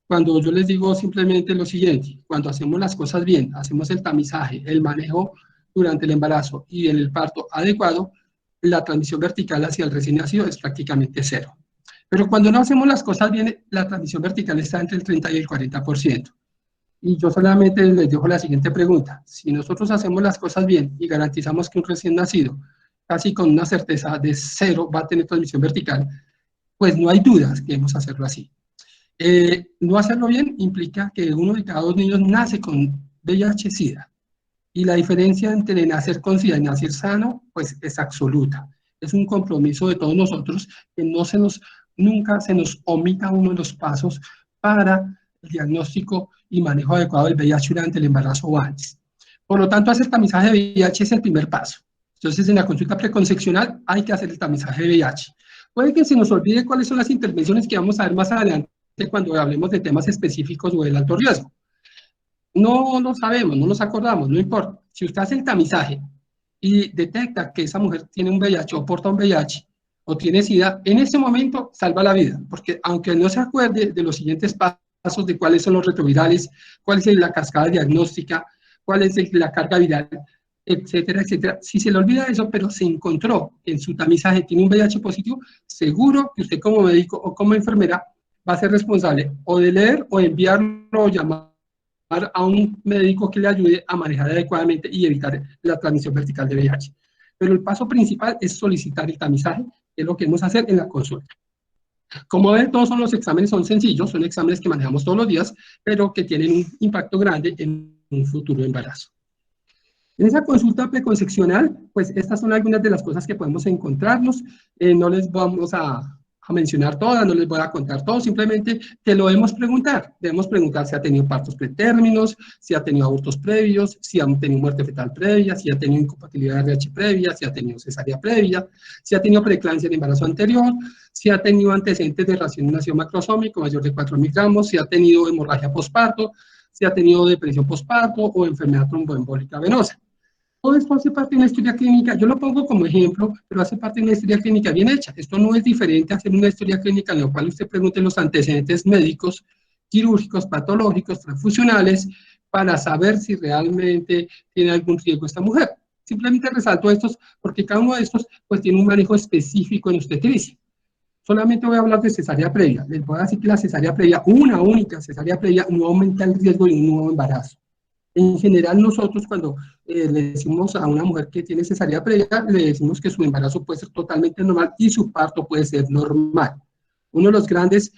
cuando yo les digo simplemente lo siguiente, cuando hacemos las cosas bien, hacemos el tamizaje, el manejo durante el embarazo y en el parto adecuado, la transmisión vertical hacia el recién nacido es prácticamente cero. Pero cuando no hacemos las cosas bien, la transmisión vertical está entre el 30 y el 40%. Y yo solamente les dejo la siguiente pregunta. Si nosotros hacemos las cosas bien y garantizamos que un recién nacido, casi con una certeza de cero, va a tener transmisión vertical, pues no hay dudas que debemos hacerlo así. No hacerlo bien implica que uno de cada 2 niños nace con VIH-Sida. Y la diferencia entre nacer con SIDA y nacer sano, pues es absoluta. Es un compromiso de todos nosotros que nunca se nos omita uno de los pasos para el diagnóstico y manejo adecuado del VIH durante el embarazo o antes. Por lo tanto, hacer tamizaje de VIH es el primer paso. Entonces, en la consulta preconcepcional hay que hacer el tamizaje de VIH. Puede que se nos olvide cuáles son las intervenciones que vamos a ver más adelante cuando hablemos de temas específicos o del alto riesgo. No lo sabemos, no nos acordamos, no importa. Si usted hace el tamizaje y detecta que esa mujer tiene un VIH o porta un VIH o tiene SIDA, en ese momento salva la vida, porque aunque no se acuerde de los siguientes pasos de cuáles son los retrovirales, cuál es la cascada diagnóstica, cuál es la carga viral, etcétera, etcétera. Si se le olvida eso, pero se encontró en su tamizaje, tiene un VIH positivo, seguro que usted como médico o como enfermera va a ser responsable o de leer o enviarlo o llamar a un médico que le ayude a manejar adecuadamente y evitar la transmisión vertical de VIH. Pero el paso principal es solicitar el tamizaje, que es lo que vamos a hacer en la consulta. Como ven, todos los exámenes son sencillos, son exámenes que manejamos todos los días, pero que tienen un impacto grande en un futuro embarazo. En esa consulta preconcepcional, pues estas son algunas de las cosas que podemos encontrarnos. No les vamos a mencionar todas, no les voy a contar todo, simplemente te lo debemos preguntar. Debemos preguntar si ha tenido partos pretérminos, si ha tenido abortos previos, si ha tenido muerte fetal previa, si ha tenido incompatibilidad de RH previa, si ha tenido cesárea previa, si ha tenido preeclampsia en embarazo anterior, si ha tenido antecedentes de nacido macrosómico mayor de 4 miligramos, si ha tenido hemorragia posparto, si ha tenido depresión posparto o enfermedad tromboembólica venosa. Todo esto hace parte de una historia clínica, yo lo pongo como ejemplo, pero hace parte de una historia clínica bien hecha. Esto no es diferente a hacer una historia clínica en la cual usted pregunte los antecedentes médicos, quirúrgicos, patológicos, transfusionales, para saber si realmente tiene algún riesgo esta mujer. Simplemente resalto estos porque cada uno de estos pues tiene un manejo específico en obstetricia. Solamente voy a hablar de cesárea previa. Les voy a decir que la cesárea previa, una única cesárea previa, no aumenta el riesgo de un nuevo embarazo. En general, nosotros cuando le decimos a una mujer que tiene cesárea previa, le decimos que su embarazo puede ser totalmente normal y su parto puede ser normal. Uno de los grandes,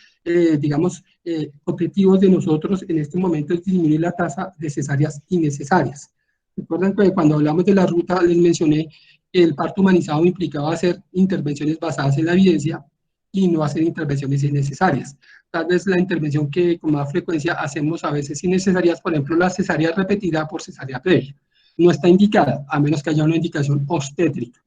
objetivos de nosotros en este momento es disminuir la tasa de cesáreas innecesarias. Recuerden que cuando hablamos de la ruta les mencioné que el parto humanizado implicaba hacer intervenciones basadas en la evidencia y no hacer intervenciones innecesarias. Tal vez la intervención que con más frecuencia hacemos a veces innecesarias, por ejemplo, la cesárea repetida por cesárea previa. No está indicada, a menos que haya una indicación obstétrica.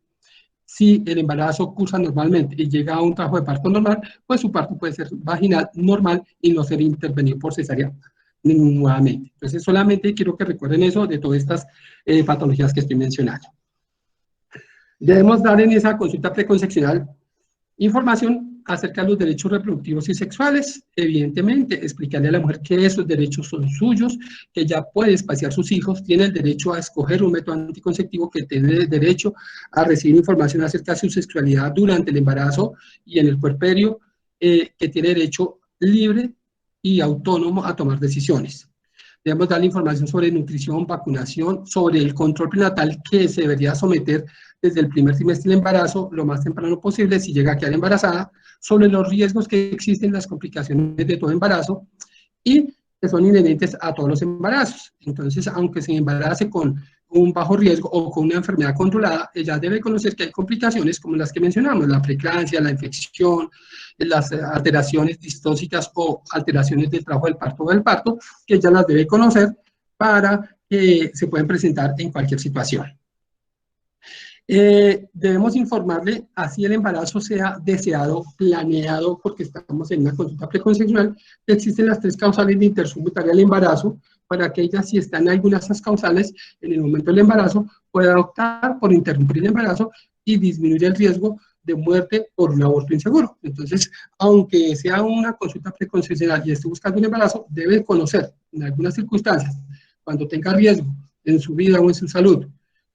Si el embarazo cursa normalmente y llega a un trabajo de parto normal, pues su parto puede ser vaginal normal y no ser intervenido por cesárea nuevamente. Entonces, solamente quiero que recuerden eso de todas estas patologías que estoy mencionando. Debemos dar en esa consulta preconcepcional información acerca de los derechos reproductivos y sexuales, evidentemente, explicarle a la mujer que esos derechos son suyos, que ella puede espaciar sus hijos, tiene el derecho a escoger un método anticonceptivo, que tiene el derecho a recibir información acerca de su sexualidad durante el embarazo y en el puerperio, que tiene derecho libre y autónomo a tomar decisiones. Debemos darle información sobre nutrición, vacunación, sobre el control prenatal que se debería someter desde el primer trimestre del embarazo, lo más temprano posible, si llega a quedar embarazada, sobre los riesgos que existen, las complicaciones de todo embarazo y que son inherentes a todos los embarazos. Entonces, aunque se embarace con un bajo riesgo o con una enfermedad controlada, ella debe conocer que hay complicaciones como las que mencionamos, la preeclampsia, la infección, las alteraciones distóxicas o alteraciones del trabajo del parto o del parto, que ella las debe conocer para que se puedan presentar en cualquier situación. Debemos informarle, así el embarazo sea deseado, planeado, porque estamos en una consulta preconcepcional, que existen las 3 causales de interrupción voluntaria del embarazo, para que ella, si está en alguna de esas causales, en el momento del embarazo, pueda optar por interrumpir el embarazo y disminuir el riesgo de muerte por un aborto inseguro. Entonces, aunque sea una consulta preconcepcional y esté buscando un embarazo, debe conocer, en algunas circunstancias, cuando tenga riesgo en su vida o en su salud,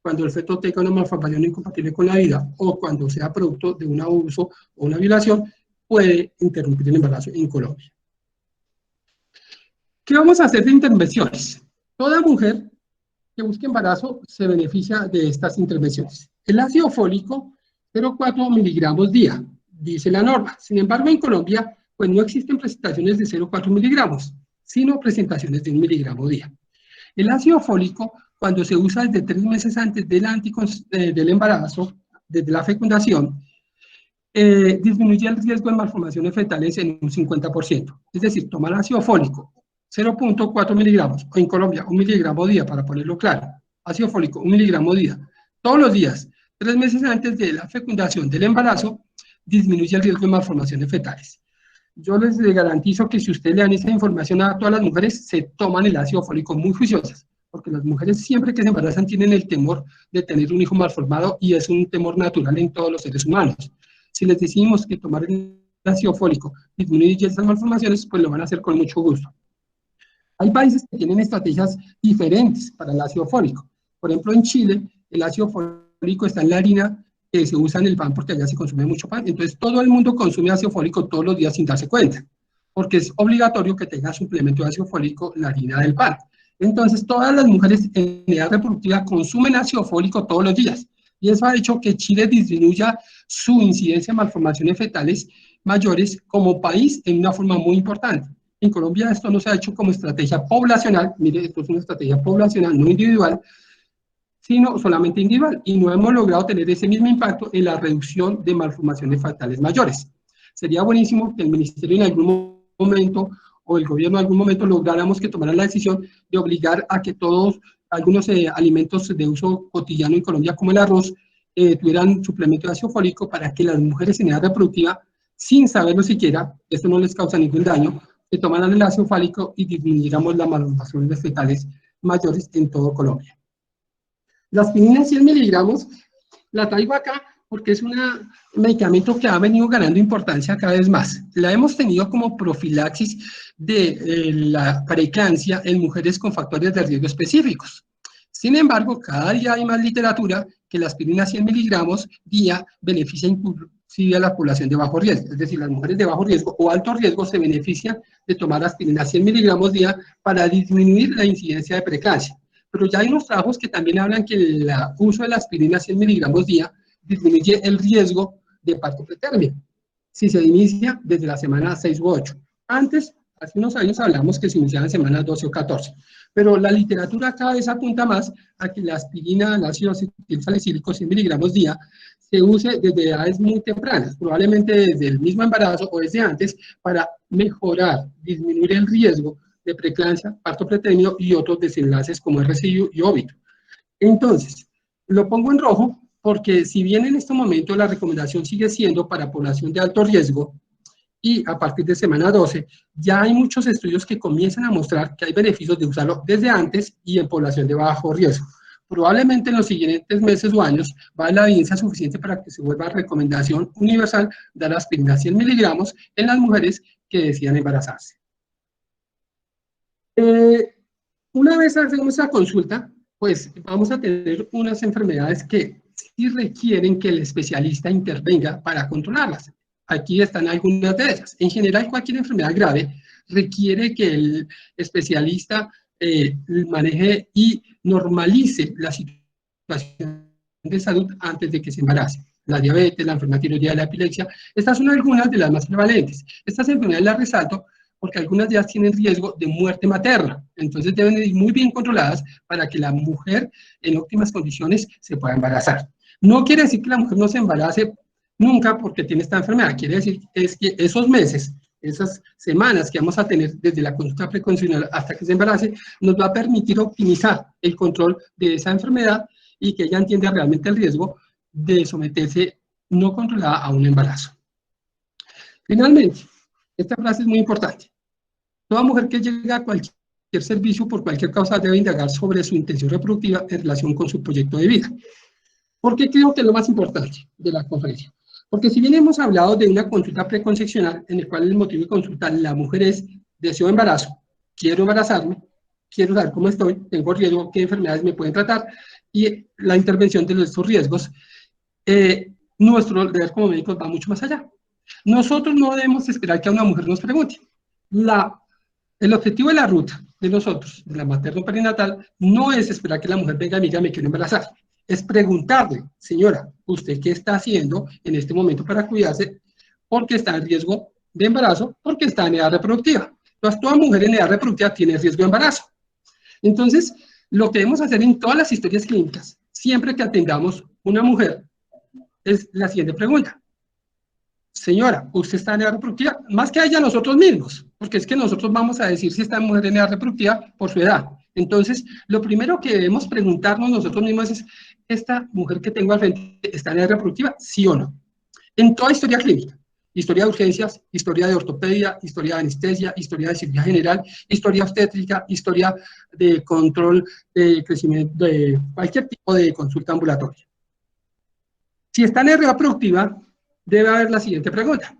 cuando el feto tenga una malformación incompatible con la vida o cuando sea producto de un abuso o una violación, puede interrumpir el embarazo en Colombia. ¿Qué vamos a hacer de intervenciones? Toda mujer que busque embarazo se beneficia de estas intervenciones. El ácido fólico, 0,4 miligramos día, dice la norma. Sin embargo, en Colombia, pues no existen presentaciones de 0,4 miligramos, sino presentaciones de 1 miligramo día. El ácido fólico, cuando se usa desde 3 meses antes del embarazo, desde la fecundación, disminuye el riesgo de malformaciones fetales en un 50%. Es decir, tomar ácido fólico, 0,4 miligramos, o en Colombia, 1 miligramo día, para ponerlo claro. Ácido fólico, 1 miligramo día, todos los días, 3 meses antes de la fecundación del embarazo, disminuye el riesgo de malformaciones fetales. Yo les garantizo que si ustedes le dan esa información a todas las mujeres, se toman el ácido fólico muy juiciosas, porque las mujeres siempre que se embarazan tienen el temor de tener un hijo malformado y es un temor natural en todos los seres humanos. Si les decimos que tomar el ácido fólico disminuye esas malformaciones, pues lo van a hacer con mucho gusto. Hay países que tienen estrategias diferentes para el ácido fólico. Por ejemplo, en Chile, el ácido fólico está en la harina que se usa en el pan porque allá se consume mucho pan. Entonces, todo el mundo consume ácido fólico todos los días sin darse cuenta, porque es obligatorio que tenga suplemento de ácido fólico la harina del pan. Entonces, todas las mujeres en edad reproductiva consumen ácido fólico todos los días. Y eso ha hecho que Chile disminuya su incidencia de malformaciones fetales mayores como país en una forma muy importante. En Colombia esto no se ha hecho como estrategia poblacional, mire, esto es una estrategia poblacional, no individual, sino solamente individual, y no hemos logrado tener ese mismo impacto en la reducción de malformaciones fetales mayores. Sería buenísimo que el ministerio en algún momento o el gobierno en algún momento lográramos que tomaran la decisión de obligar a que todos, algunos alimentos de uso cotidiano en Colombia, como el arroz, tuvieran suplemento de ácido fólico para que las mujeres en edad reproductiva, sin saberlo siquiera, esto no les causa ningún daño, que tomaran el ácido fólico y disminuyéramos las malformaciones fetales mayores en todo Colombia. La aspirina 100 miligramos la traigo acá porque es un medicamento que ha venido ganando importancia cada vez más. La hemos tenido como profilaxis de la preeclampsia en mujeres con factores de riesgo específicos. Sin embargo, cada día hay más literatura que la aspirina 100 miligramos día beneficia inclusive a la población de bajo riesgo. Es decir, las mujeres de bajo riesgo o alto riesgo se benefician de tomar aspirina 100 miligramos día para disminuir la incidencia de preeclampsia. Pero ya hay unos trabajos que también hablan que el uso de la aspirina 100 miligramos día disminuye el riesgo de parto pretérmino, si se inicia desde la semana 6 u 8. Antes, hace unos años hablamos que se iniciaba en semanas 12 o 14, pero la literatura cada vez apunta más a que la aspirina, el ácido acetilsalicílico 100 miligramos día, se use desde edades muy tempranas, probablemente desde el mismo embarazo o desde antes, para mejorar, disminuir el riesgo de preeclampsia, parto pretérmino y otros desenlaces como RCI y óbito. Entonces, lo pongo en rojo porque si bien en este momento la recomendación sigue siendo para población de alto riesgo y a partir de semana 12, ya hay muchos estudios que comienzan a mostrar que hay beneficios de usarlo desde antes y en población de bajo riesgo. Probablemente en los siguientes meses o años va a haber la evidencia suficiente para que se vuelva recomendación universal dar aspirina 100 miligramos en las mujeres que decidan embarazarse. Una vez hacemos esa consulta, pues vamos a tener unas enfermedades que sí requieren que el especialista intervenga para controlarlas. Aquí están algunas de ellas. En general, cualquier enfermedad grave requiere que el especialista maneje y normalice la situación de salud antes de que se embarace. La diabetes, la enfermedad tiroidea, la epilepsia, estas son algunas de las más prevalentes. Estas enfermedades las resalto porque algunas de ellas tienen riesgo de muerte materna. Entonces deben ir muy bien controladas para que la mujer en óptimas condiciones se pueda embarazar. No quiere decir que la mujer no se embarace nunca porque tiene esta enfermedad. Quiere decir es que esos meses, esas semanas que vamos a tener desde la consulta preconcepcional hasta que se embarace, nos va a permitir optimizar el control de esa enfermedad y que ella entienda realmente el riesgo de someterse no controlada a un embarazo. Finalmente, esta frase es muy importante. Toda mujer que llega a cualquier servicio por cualquier causa debe indagar sobre su intención reproductiva en relación con su proyecto de vida. ¿Por qué creo que es lo más importante de la conferencia? Porque si bien hemos hablado de una consulta preconcepcional en el cual el motivo de consulta la mujer es deseo embarazo, quiero embarazarme, quiero saber cómo estoy, tengo riesgo, qué enfermedades me pueden tratar y la intervención de estos riesgos, nuestro deber como médicos va mucho más allá. Nosotros no debemos esperar que a una mujer nos pregunte. El objetivo de la ruta de nosotros, de la materno-perinatal, no es esperar que la mujer venga y me diga me quiero embarazar. Es preguntarle, señora, ¿usted qué está haciendo en este momento para cuidarse? Porque está en riesgo de embarazo, porque está en edad reproductiva. Entonces, toda mujer en edad reproductiva tiene riesgo de embarazo. Entonces, lo que debemos hacer en todas las historias clínicas, siempre que atendamos una mujer, es la siguiente pregunta. Señora, usted está en edad reproductiva, más que a ella nosotros mismos, porque es que nosotros vamos a decir si esta mujer en edad reproductiva por su edad. Entonces, lo primero que debemos preguntarnos nosotros mismos es, ¿esta mujer que tengo al frente está en edad reproductiva? ¿Sí o no? En toda historia clínica, historia de urgencias, historia de ortopedia, historia de anestesia, historia de cirugía general, historia obstétrica, historia de control de crecimiento, de cualquier tipo de consulta ambulatoria. Si está en edad reproductiva, debe haber la siguiente pregunta,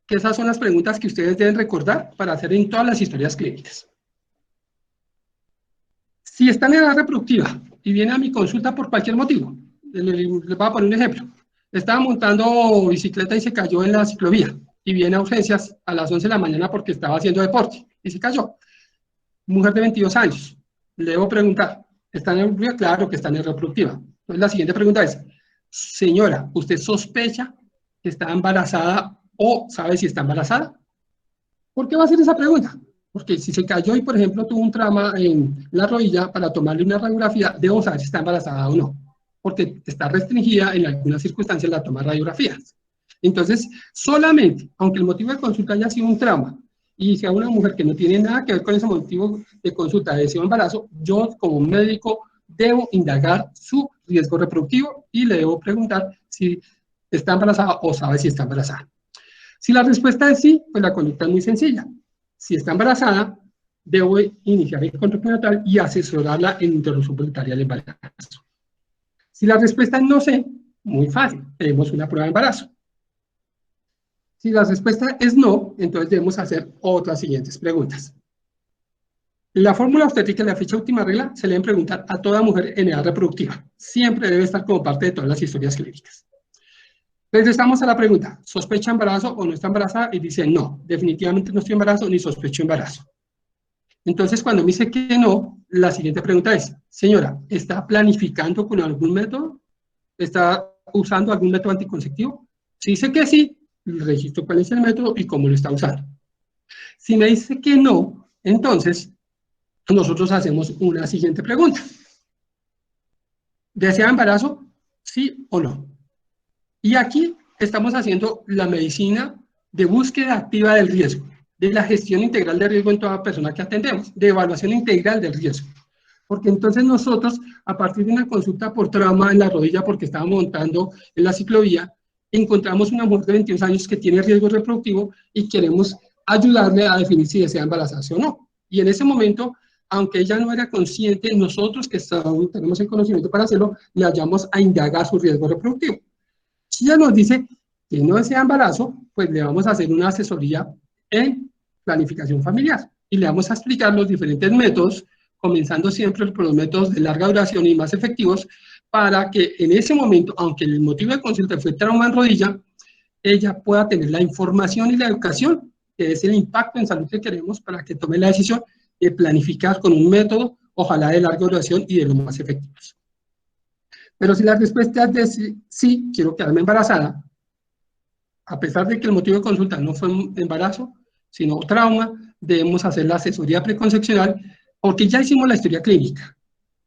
que esas son las preguntas que ustedes deben recordar para hacer en todas las historias clínicas. Si está en edad reproductiva y viene a mi consulta por cualquier motivo, les voy a poner un ejemplo. Estaba montando bicicleta y se cayó en la ciclovía y viene a urgencias a las 11 de la mañana porque estaba haciendo deporte y se cayó. Mujer de 22 años. Le debo preguntar, ¿está en edad reproductiva? Claro que está en edad reproductiva. Entonces la siguiente pregunta es, señora, ¿usted sospecha que está embarazada o sabe si está embarazada. ¿Por qué va a hacer esa pregunta? Porque si se cayó y, por ejemplo, tuvo un trauma en la rodilla, para tomarle una radiografía, debo saber si está embarazada o no, porque está restringida en algunas circunstancias la toma de radiografías. Entonces, solamente, aunque el motivo de consulta haya sido un trauma, y sea una mujer que no tiene nada que ver con ese motivo de consulta de ese embarazo, yo como médico debo indagar su riesgo reproductivo y le debo preguntar si está embarazada o sabe si está embarazada. Si la respuesta es sí, pues la conducta es muy sencilla. Si está embarazada, debo iniciar el control prenatal y asesorarla en interrupción voluntaria del embarazo. Si la respuesta es no sé, muy fácil, tenemos una prueba de embarazo. Si la respuesta es no, entonces debemos hacer otras siguientes preguntas. La fórmula obstétrica y la ficha última regla se le deben preguntar a toda mujer en edad reproductiva. Siempre debe estar como parte de todas las historias clínicas. Regresamos a la pregunta, ¿sospecha embarazo o no está embarazada? Y dice, no, definitivamente no estoy embarazada ni sospecho embarazo. Entonces, cuando me dice que no, la siguiente pregunta es, señora, ¿está planificando con algún método? ¿Está usando algún método anticonceptivo? Si dice que sí, registro cuál es el método y cómo lo está usando. Si me dice que no, entonces nosotros hacemos una siguiente pregunta. ¿Desea embarazo? ¿Sí o no? Y aquí estamos haciendo la medicina de búsqueda activa del riesgo, de la gestión integral de riesgo en toda persona que atendemos, de evaluación integral del riesgo. Porque entonces nosotros, a partir de una consulta por trauma en la rodilla porque estaba montando en la ciclovía, encontramos una mujer de 22 años que tiene riesgo reproductivo y queremos ayudarle a definir si desea embarazarse o no. Y en ese momento, aunque ella no era consciente, nosotros que tenemos el conocimiento para hacerlo, le ayudamos a indagar su riesgo reproductivo. Si ella nos dice que no desea embarazo, pues le vamos a hacer una asesoría en planificación familiar y le vamos a explicar los diferentes métodos, comenzando siempre por los métodos de larga duración y más efectivos, para que en ese momento, aunque el motivo de consulta fue trauma en rodilla, ella pueda tener la información y la educación, que es el impacto en salud que queremos, para que tome la decisión de planificar con un método, ojalá de larga duración y de los más efectivos. Pero si la respuesta es de sí, quiero quedarme embarazada, a pesar de que el motivo de consulta no fue embarazo, sino trauma, debemos hacer la asesoría preconcepcional porque ya hicimos la historia clínica.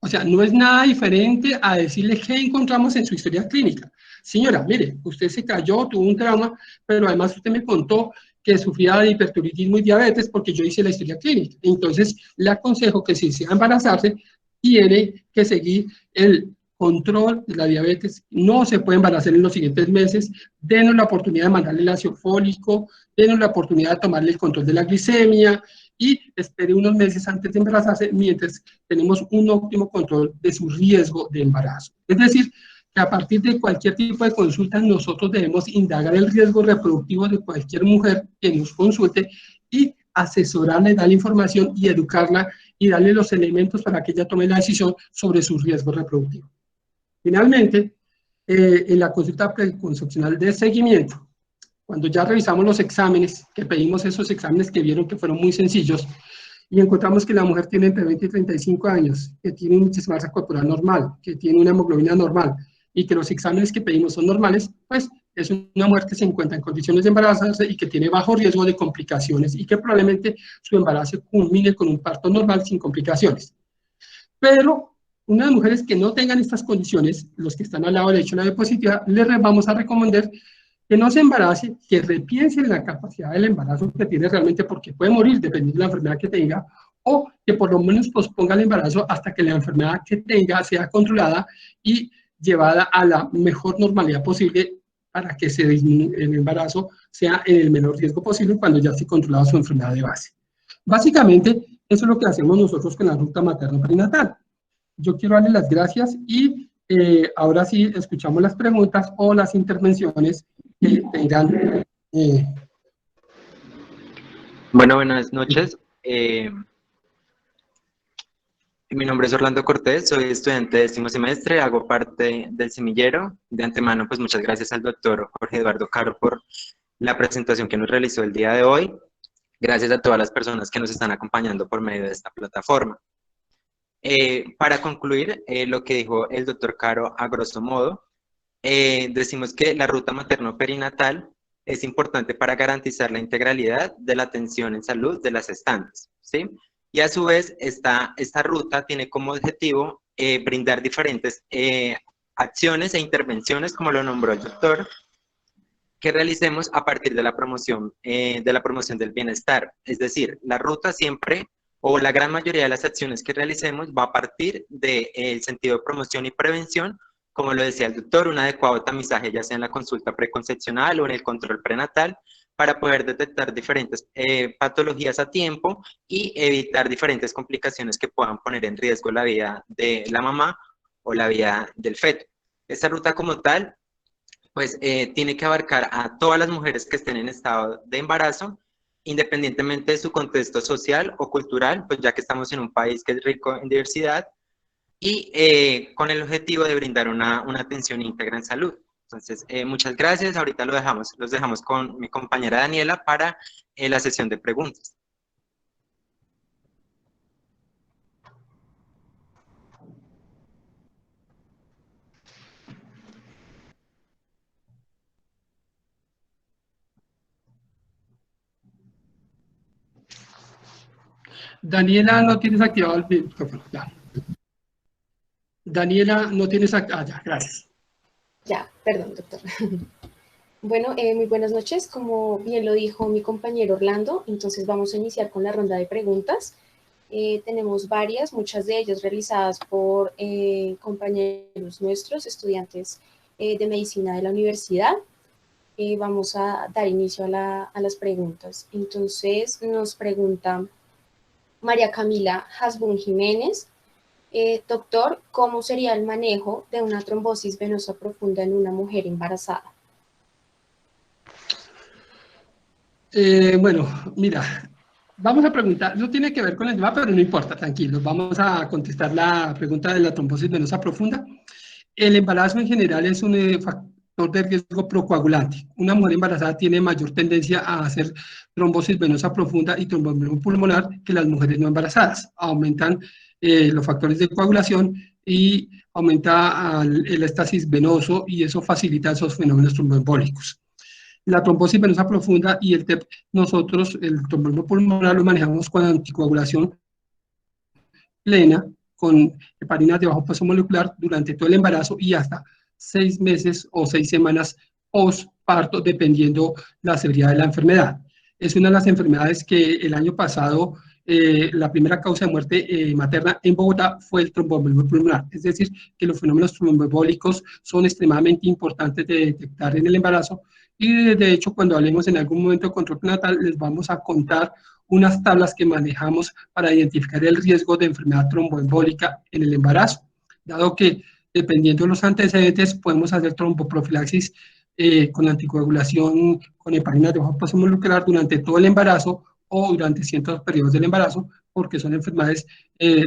O sea, no es nada diferente a decirle qué encontramos en su historia clínica. Señora, mire, usted se cayó, tuvo un trauma, pero además usted me contó que sufría de hipertiroidismo y diabetes porque yo hice la historia clínica. Entonces, le aconsejo que si desea embarazarse, tiene que seguir el control de la diabetes, no se puede embarazar en los siguientes meses, denos la oportunidad de mandarle el ácido fólico, denos la oportunidad de tomarle el control de la glicemia y espere unos meses antes de embarazarse mientras tenemos un óptimo control de su riesgo de embarazo. Es decir, que a partir de cualquier tipo de consulta nosotros debemos indagar el riesgo reproductivo de cualquier mujer que nos consulte y asesorarle, darle información y educarla y darle los elementos para que ella tome la decisión sobre su riesgo reproductivo. Finalmente, en la consulta preconcepcional de seguimiento, cuando ya revisamos los exámenes, que pedimos esos exámenes que vieron que fueron muy sencillos, y encontramos que la mujer tiene entre 20 y 35 años, que tiene un índice de masa corporal normal, que tiene una hemoglobina normal, y que los exámenes que pedimos son normales, pues es una mujer que se encuentra en condiciones de embarazarse y que tiene bajo riesgo de complicaciones y que probablemente su embarazo culmine con un parto normal sin complicaciones. Pero unas mujeres que no tengan estas condiciones, los que están al lado derecho de la diapositiva, les vamos a recomendar que no se embarace, que repiensen la capacidad del embarazo que tiene realmente, porque puede morir dependiendo de la enfermedad que tenga, o que por lo menos posponga el embarazo hasta que la enfermedad que tenga sea controlada y llevada a la mejor normalidad posible para que el embarazo sea en el menor riesgo posible cuando ya esté controlada su enfermedad de base. Básicamente, eso es lo que hacemos nosotros con la ruta materno-perinatal. Yo quiero darle las gracias y ahora sí escuchamos las preguntas o las intervenciones que tengan. Bueno, buenas noches. Mi nombre es Orlando Cortés, soy estudiante de 10º semestre, hago parte del semillero. De antemano, pues muchas gracias al doctor Jorge Eduardo Caro por la presentación que nos realizó el día de hoy. Gracias a todas las personas que nos están acompañando por medio de esta plataforma. Para concluir, lo que dijo el doctor Caro a grosso modo, decimos que la ruta materno-perinatal es importante para garantizar la integralidad de la atención en salud de las gestantes, ¿sí? Y a su vez, esta ruta tiene como objetivo brindar diferentes acciones e intervenciones, como lo nombró el doctor, que realicemos a partir de la promoción del bienestar. Es decir, la ruta siempre, o la gran mayoría de las acciones que realicemos, va a partir del sentido de promoción y prevención, como lo decía el doctor, un adecuado tamizaje, ya sea en la consulta preconcepcional o en el control prenatal, para poder detectar diferentes patologías a tiempo y evitar diferentes complicaciones que puedan poner en riesgo la vida de la mamá o la vida del feto. Esta ruta como tal pues tiene que abarcar a todas las mujeres que estén en estado de embarazo, independientemente de su contexto social o cultural, pues ya que estamos en un país que es rico en diversidad, y con el objetivo de brindar una atención íntegra en salud. Entonces, muchas gracias. Ahorita los dejamos con mi compañera Daniela para la sesión de preguntas. Daniela, no tienes activado el micrófono. Ya. Daniela, no tienes activado. Ya, gracias. Ya, perdón, doctor. Bueno, muy buenas noches. Como bien lo dijo mi compañero Orlando, entonces vamos a iniciar con la ronda de preguntas. Tenemos varias, muchas de ellas realizadas por compañeros nuestros, estudiantes de medicina de la universidad. Vamos a dar inicio a las preguntas. Entonces nos pregunta María Camila Hasbun Jiménez. Doctor, ¿cómo sería el manejo de una trombosis venosa profunda en una mujer embarazada? Bueno, mira, vamos a preguntar, no tiene que ver con el tema, pero no importa, tranquilos, vamos a contestar la pregunta de la trombosis venosa profunda. El embarazo en general es un factor de riesgo procoagulante. Una mujer embarazada tiene mayor tendencia a hacer trombosis venosa profunda y tromboembolismo pulmonar que las mujeres no embarazadas. Aumentan los factores de coagulación y aumenta el éstasis venoso y eso facilita esos fenómenos tromboembólicos. La trombosis venosa profunda y el TEP, nosotros el tromboembolismo pulmonar lo manejamos con anticoagulación plena, con heparinas de bajo peso molecular durante todo el embarazo y hasta 6 meses o 6 semanas postparto, dependiendo la severidad de la enfermedad. Es una de las enfermedades que el año pasado la primera causa de muerte materna en Bogotá fue el tromboembolismo pulmonar, es decir, que los fenómenos tromboembólicos son extremadamente importantes de detectar en el embarazo y de hecho cuando hablemos en algún momento de control prenatal les vamos a contar unas tablas que manejamos para identificar el riesgo de enfermedad tromboembólica en el embarazo, dado que dependiendo de los antecedentes podemos hacer tromboprofilaxis con anticoagulación con heparinas de bajo peso molecular durante todo el embarazo o durante ciertos periodos del embarazo, porque son enfermedades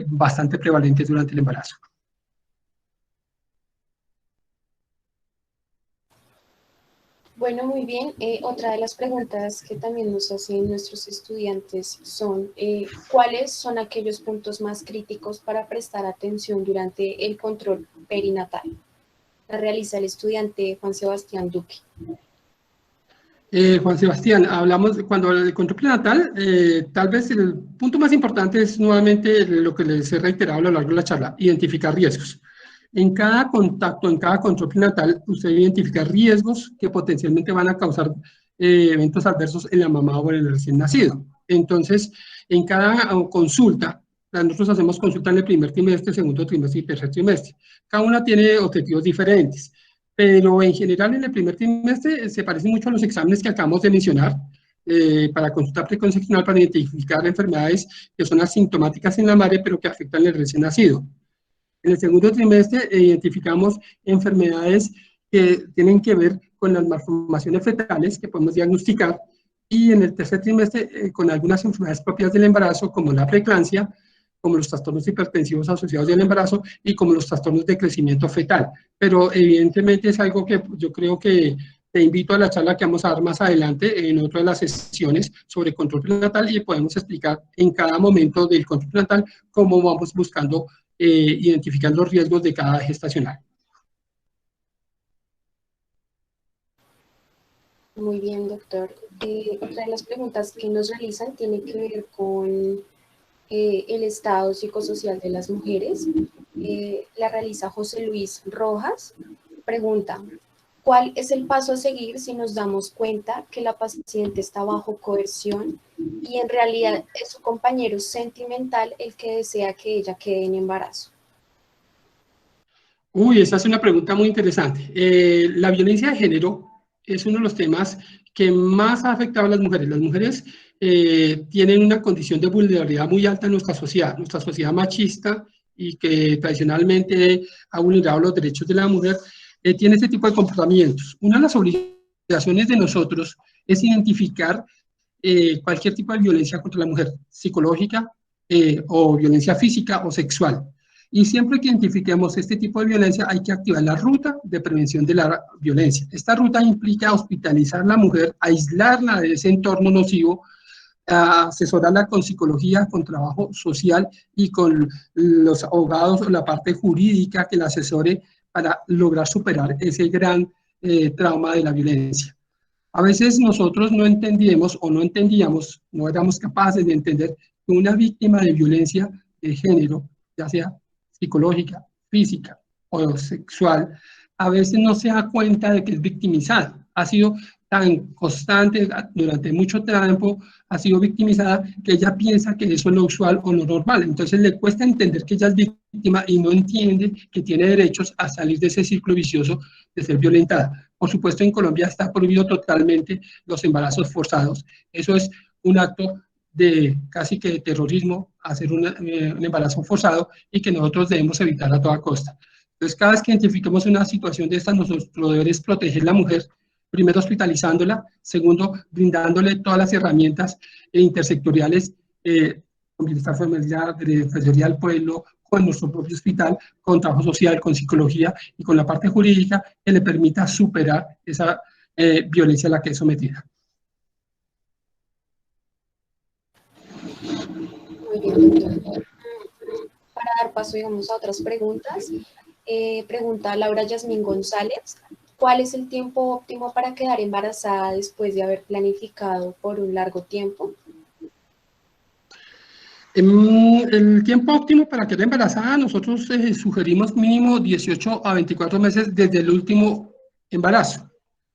bastante prevalentes durante el embarazo. Bueno, muy bien. Otra de las preguntas que también nos hacen nuestros estudiantes son, ¿cuáles son aquellos puntos más críticos para prestar atención durante el control perinatal? La realiza el estudiante Juan Sebastián Duque. Juan Sebastián, hablamos cuando el control prenatal, tal vez el punto más importante es nuevamente lo que les he reiterado a lo largo de la charla, identificar riesgos. En cada contacto, en cada control prenatal, usted identifica riesgos que potencialmente van a causar eventos adversos en la mamá o en el recién nacido. Entonces, en cada consulta, nosotros hacemos consulta en el primer trimestre, segundo trimestre y tercer trimestre. Cada una tiene objetivos diferentes, pero en general en el primer trimestre se parece mucho a los exámenes que acabamos de mencionar, para consulta preconcepcional para identificar enfermedades que son asintomáticas en la madre, pero que afectan al recién nacido. En el segundo trimestre identificamos enfermedades que tienen que ver con las malformaciones fetales que podemos diagnosticar y en el tercer trimestre con algunas enfermedades propias del embarazo como la preeclampsia, como los trastornos hipertensivos asociados al embarazo y como los trastornos de crecimiento fetal. Pero evidentemente es algo que yo creo que te invito a la charla que vamos a dar más adelante en otra de las sesiones sobre control prenatal y podemos explicar en cada momento del control prenatal cómo vamos buscando identificar los riesgos de cada gestacional. Muy bien, doctor. Otra de las preguntas que nos realizan tiene que ver con el estado psicosocial de las mujeres. La realiza José Luis Rojas. Pregunta, ¿cuál es el paso a seguir si nos damos cuenta que la paciente está bajo coerción y en realidad es su compañero sentimental el que desea que ella quede en embarazo? Uy, esa es una pregunta muy interesante. La violencia de género es uno de los temas que más ha afectado a las mujeres. Las mujeres tienen una condición de vulnerabilidad muy alta en nuestra sociedad machista y que tradicionalmente ha vulnerado los derechos de la mujer, tiene este tipo de comportamientos. Una de las obligaciones de nosotros es identificar cualquier tipo de violencia contra la mujer, psicológica o violencia física o sexual. Y siempre que identifiquemos este tipo de violencia, hay que activar la ruta de prevención de la violencia. Esta ruta implica hospitalizar a la mujer, aislarla de ese entorno nocivo, asesorarla con psicología, con trabajo social y con los abogados o la parte jurídica que la asesore para lograr superar ese gran trauma de la violencia. A veces nosotros no entendíamos o no entendíamos, no éramos capaces de entender que una víctima de violencia de género, ya sea psicológica, física o sexual, a veces no se da cuenta de que es victimizada. Ha sido tan constante durante mucho tiempo, ha sido victimizada que ella piensa que eso es lo usual o lo normal. Entonces le cuesta entender que ella es víctima y no entiende que tiene derechos a salir de ese ciclo vicioso de ser violentada. Por supuesto, en Colombia está prohibido totalmente los embarazos forzados. Eso es un acto de casi que de terrorismo, hacer un embarazo forzado y que nosotros debemos evitar a toda costa. Entonces, cada vez que identifiquemos una situación de esta, nuestro deber es proteger a la mujer, primero hospitalizándola, segundo, brindándole todas las herramientas intersectoriales, con bienestar familiar, de defensoría del pueblo, con nuestro propio hospital, con trabajo social, con psicología y con la parte jurídica que le permita superar esa violencia a la que es sometida. Muy bien, doctor. Para dar paso, digamos, a otras preguntas, pregunta Laura Yasmín González, ¿cuál es el tiempo óptimo para quedar embarazada después de haber planificado por un largo tiempo? El tiempo óptimo para quedar embarazada, nosotros sugerimos mínimo 18 a 24 meses desde el último embarazo.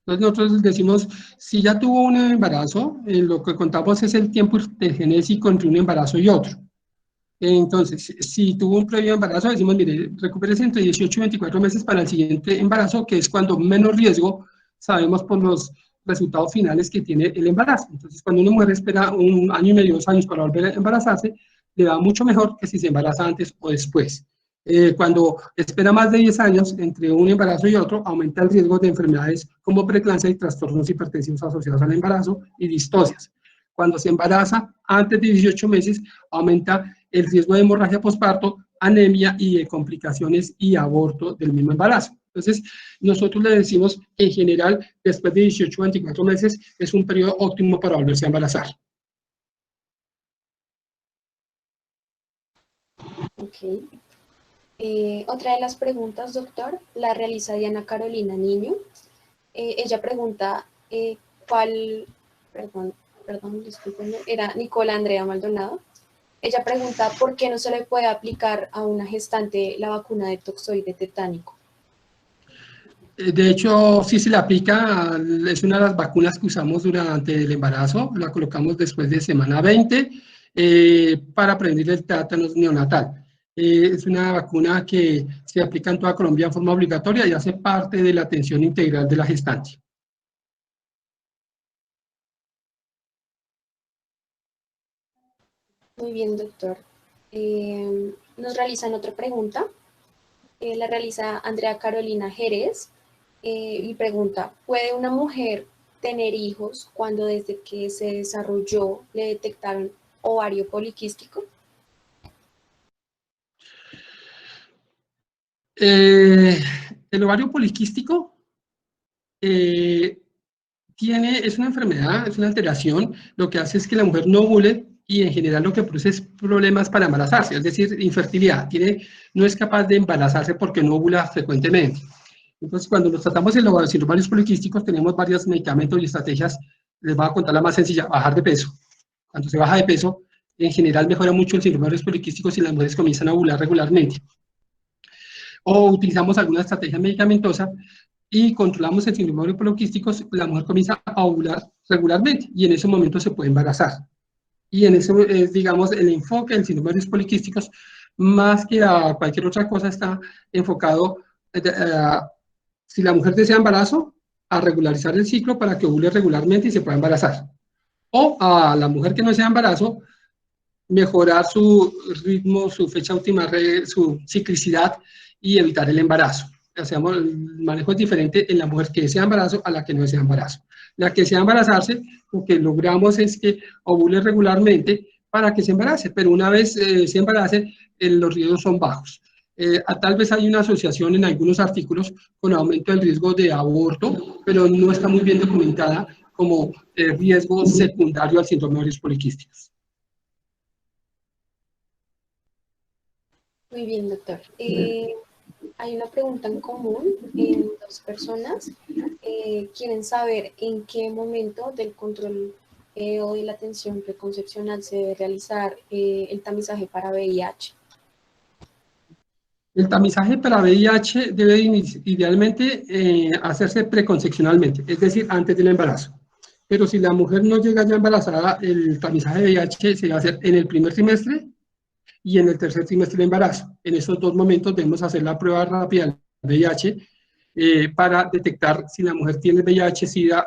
Entonces nosotros decimos, si ya tuvo un embarazo, lo que contamos es el tiempo intergenésico entre un embarazo y otro. Entonces, si tuvo un previo embarazo, decimos, mire, recupérese entre 18 y 24 meses para el siguiente embarazo, que es cuando menos riesgo sabemos por los resultados finales que tiene el embarazo. Entonces, cuando una mujer espera 1 año y medio, 2 años para volver a embarazarse, le va mucho mejor que si se embaraza antes o después. Cuando espera más de 10 años entre un embarazo y otro, aumenta el riesgo de enfermedades como preeclampsia y trastornos hipertensivos asociados al embarazo y distocias. Cuando se embaraza antes de 18 meses, aumenta el riesgo de hemorragia posparto, anemia y de complicaciones y aborto del mismo embarazo. Entonces, nosotros le decimos, en general, después de 18 a 24 meses, es un periodo óptimo para volverse a embarazar. Ok. Otra de las preguntas, doctor, la realiza Diana Carolina Niño. Ella pregunta, perdón, discúlpenme, era Nicola Andrea Maldonado. Ella pregunta, ¿por qué no se le puede aplicar a una gestante la vacuna de toxoide tetánico? De hecho, sí se le aplica, es una de las vacunas que usamos durante el embarazo, la colocamos después de semana 20 para prevenir el tétanos neonatal. Es una vacuna que se aplica en toda Colombia en forma obligatoria y hace parte de la atención integral de la gestante. Muy bien, doctor. Nos realizan otra pregunta. La realiza Andrea Carolina Jerez y pregunta, ¿puede una mujer tener hijos cuando desde que se desarrolló le detectaron ovario poliquístico? El ovario poliquístico es una enfermedad, es una alteración, lo que hace es que la mujer no ovule y en general lo que produce es problemas para embarazarse, es decir, infertilidad. No es capaz de embarazarse porque no ovula frecuentemente. Entonces, cuando nos tratamos de los ovarios poliquísticos, tenemos varios medicamentos y estrategias. Les voy a contar la más sencilla, bajar de peso. Cuando se baja de peso, en general mejora mucho el síndrome de ovarios poliquísticos y las mujeres comienzan a ovular regularmente. O utilizamos alguna estrategia medicamentosa y controlamos el síndrome de ovarios poliquísticos, la mujer comienza a ovular regularmente y en ese momento se puede embarazar. Y en eso es, digamos, el enfoque del síndrome de ovarios poliquísticos, más que a cualquier otra cosa, está enfocado si la mujer desea embarazo, a regularizar el ciclo para que ovule regularmente y se pueda embarazar. O a la mujer que no desea embarazo, mejorar su ritmo, su fecha óptima, su ciclicidad y evitar el embarazo. O sea, el manejo es diferente en la mujer que desea embarazo a la que no desea embarazo. La que desea embarazarse, lo que logramos es que ovule regularmente para que se embarace, pero una vez se embarace, los riesgos son bajos. Tal vez hay una asociación en algunos artículos con aumento del riesgo de aborto, pero no está muy bien documentada como riesgo secundario al síndrome de ovarios poliquísticos. Muy bien, doctor. Hay una pregunta en común en dos personas. Quieren saber en qué momento del control o de la atención preconcepcional se debe realizar el tamizaje para VIH. El tamizaje para VIH debe idealmente hacerse preconcepcionalmente, es decir, antes del embarazo. Pero si la mujer no llega ya embarazada, el tamizaje de VIH se va a hacer en el primer trimestre y en el tercer trimestre del embarazo. En esos dos momentos debemos hacer la prueba rápida del VIH para detectar si la mujer tiene VIH, SIDA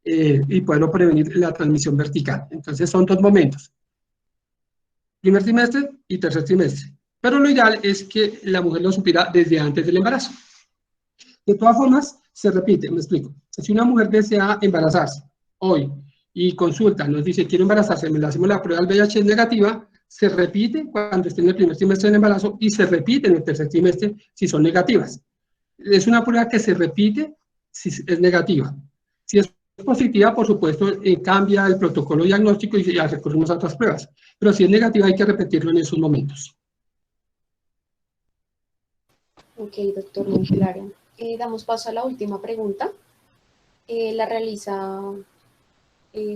y poderlo prevenir la transmisión vertical. Entonces son dos momentos, primer trimestre y tercer trimestre. Pero lo ideal es que la mujer lo supiera desde antes del embarazo. De todas formas, se repite, me explico. Si una mujer desea embarazarse hoy y consulta, nos dice, quiero embarazarse, le hacemos la prueba del VIH, es negativa, se repite cuando esté en el primer trimestre del embarazo y se repite en el tercer trimestre si son negativas. Es una prueba que se repite si es negativa. Si es positiva, por supuesto, cambia el protocolo diagnóstico y ya recurrimos a otras pruebas. Pero si es negativa, hay que repetirlo en esos momentos. Ok, doctor, muy claro. Damos paso a la última pregunta. La realiza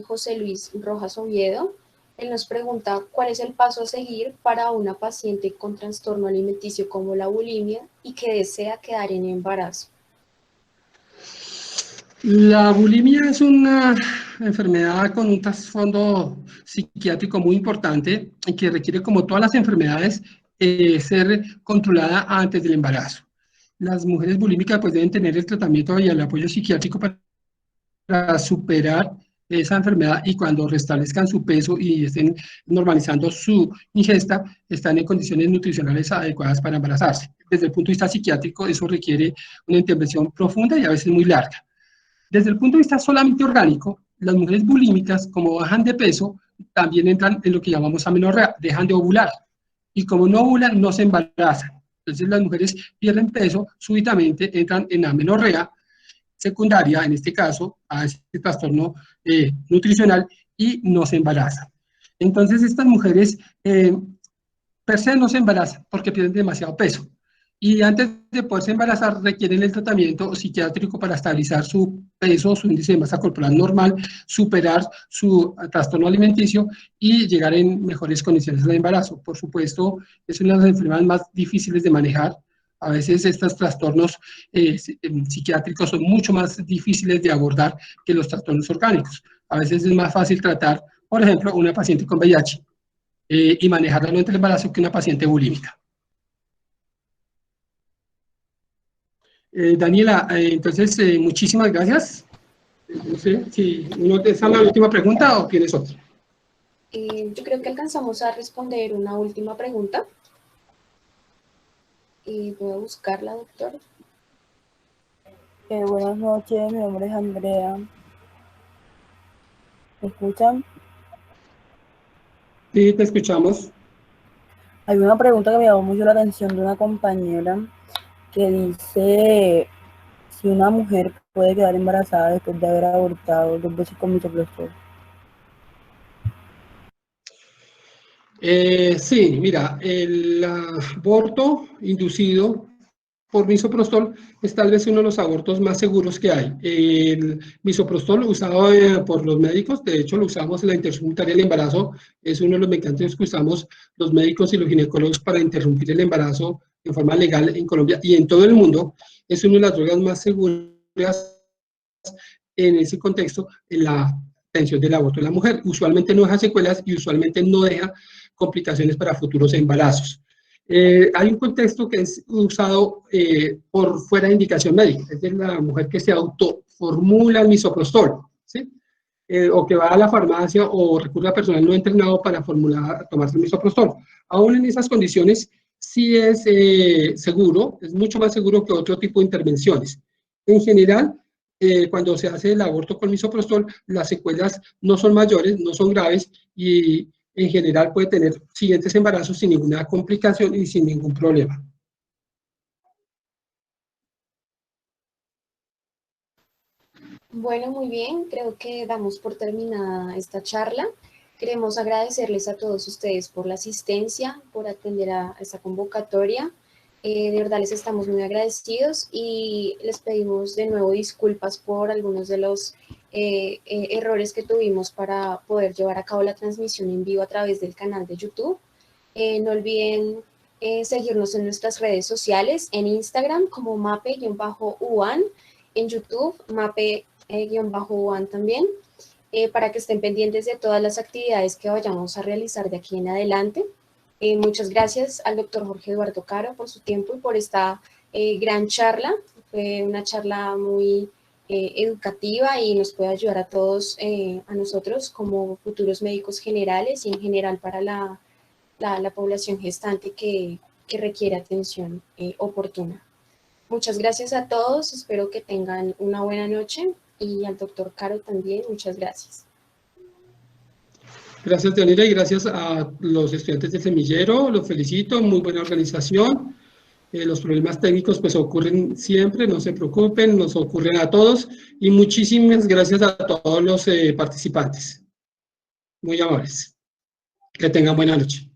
José Luis Rojas Oviedo. Él nos pregunta, ¿cuál es el paso a seguir para una paciente con trastorno alimenticio como la bulimia y que desea quedar en embarazo? La bulimia es una enfermedad con un trasfondo psiquiátrico muy importante y que requiere, como todas las enfermedades, ser controlada antes del embarazo. Las mujeres bulímicas pues, deben tener el tratamiento y el apoyo psiquiátrico para superar esa enfermedad y cuando restablezcan su peso y estén normalizando su ingesta, están en condiciones nutricionales adecuadas para embarazarse. Desde el punto de vista psiquiátrico, eso requiere una intervención profunda y a veces muy larga. Desde el punto de vista solamente orgánico, las mujeres bulímicas, como bajan de peso, también entran en lo que llamamos amenorrea, dejan de ovular. Y como no ovulan, no se embarazan. Entonces las mujeres pierden peso, súbitamente entran en amenorrea secundaria, en este caso, a este trastorno nutricional y no se embarazan. Entonces estas mujeres per se no se embarazan porque pierden demasiado peso. Y antes de poderse embarazar requieren el tratamiento psiquiátrico para estabilizar su peso, su índice de masa corporal normal, superar su trastorno alimenticio y llegar en mejores condiciones de embarazo. Por supuesto, es una de las enfermedades más difíciles de manejar. A veces estos trastornos psiquiátricos son mucho más difíciles de abordar que los trastornos orgánicos. A veces es más fácil tratar, por ejemplo, una paciente con VIH y manejarla durante el embarazo que una paciente bulímica. Daniela, entonces, muchísimas gracias. No sé si uno te sale la última pregunta o tienes otra. Yo creo que alcanzamos a responder una última pregunta. Voy a buscarla, doctor. Buenas noches, mi nombre es Andrea. ¿Me escuchan? Sí, te escuchamos. Hay una pregunta que me llamó mucho la atención de una compañera que dice si una mujer puede quedar embarazada después de haber abortado 2 veces con misoprostol. Sí, mira, el aborto inducido por misoprostol es tal vez uno de los abortos más seguros que hay. El misoprostol usado por los médicos, de hecho lo usamos en la interrupción voluntaria del embarazo, es uno de los medicamentos que usamos los médicos y los ginecólogos para interrumpir el embarazo en forma legal en Colombia y en todo el mundo. Es una de las drogas más seguras en ese contexto, en la atención del aborto de la mujer. Usualmente no deja secuelas y usualmente no deja complicaciones para futuros embarazos. Hay un contexto que es usado por fuera de indicación médica, es de la mujer que se autoformula el misoprostol, ¿sí? O que va a la farmacia o recurre a personal no entrenado para tomarse el misoprostol. Aún en esas condiciones sí es seguro, es mucho más seguro que otro tipo de intervenciones. En general, cuando se hace el aborto con misoprostol, las secuelas no son mayores, no son graves y en general puede tener siguientes embarazos sin ninguna complicación y sin ningún problema. Bueno, muy bien, creo que damos por terminada esta charla. Queremos agradecerles a todos ustedes por la asistencia, por atender a esta convocatoria. De verdad les estamos muy agradecidos y les pedimos de nuevo disculpas por algunos de los errores que tuvimos para poder llevar a cabo la transmisión en vivo a través del canal de YouTube. No olviden seguirnos en nuestras redes sociales, en Instagram como mape-uan, en YouTube mape-uan también, para que estén pendientes de todas las actividades que vayamos a realizar de aquí en adelante. Muchas gracias al doctor Jorge Eduardo Caro por su tiempo y por esta gran charla. Fue una charla muy educativa y nos puede ayudar a todos, a nosotros como futuros médicos generales y en general para la población gestante que requiere atención oportuna. Muchas gracias a todos, espero que tengan una buena noche y al doctor Caro también, muchas gracias. Gracias, Daniela, y gracias a los estudiantes del semillero, los felicito, muy buena organización. Los problemas técnicos pues ocurren siempre, no se preocupen, nos ocurren a todos, y muchísimas gracias a todos los participantes. Muy amables. Que tengan buena noche.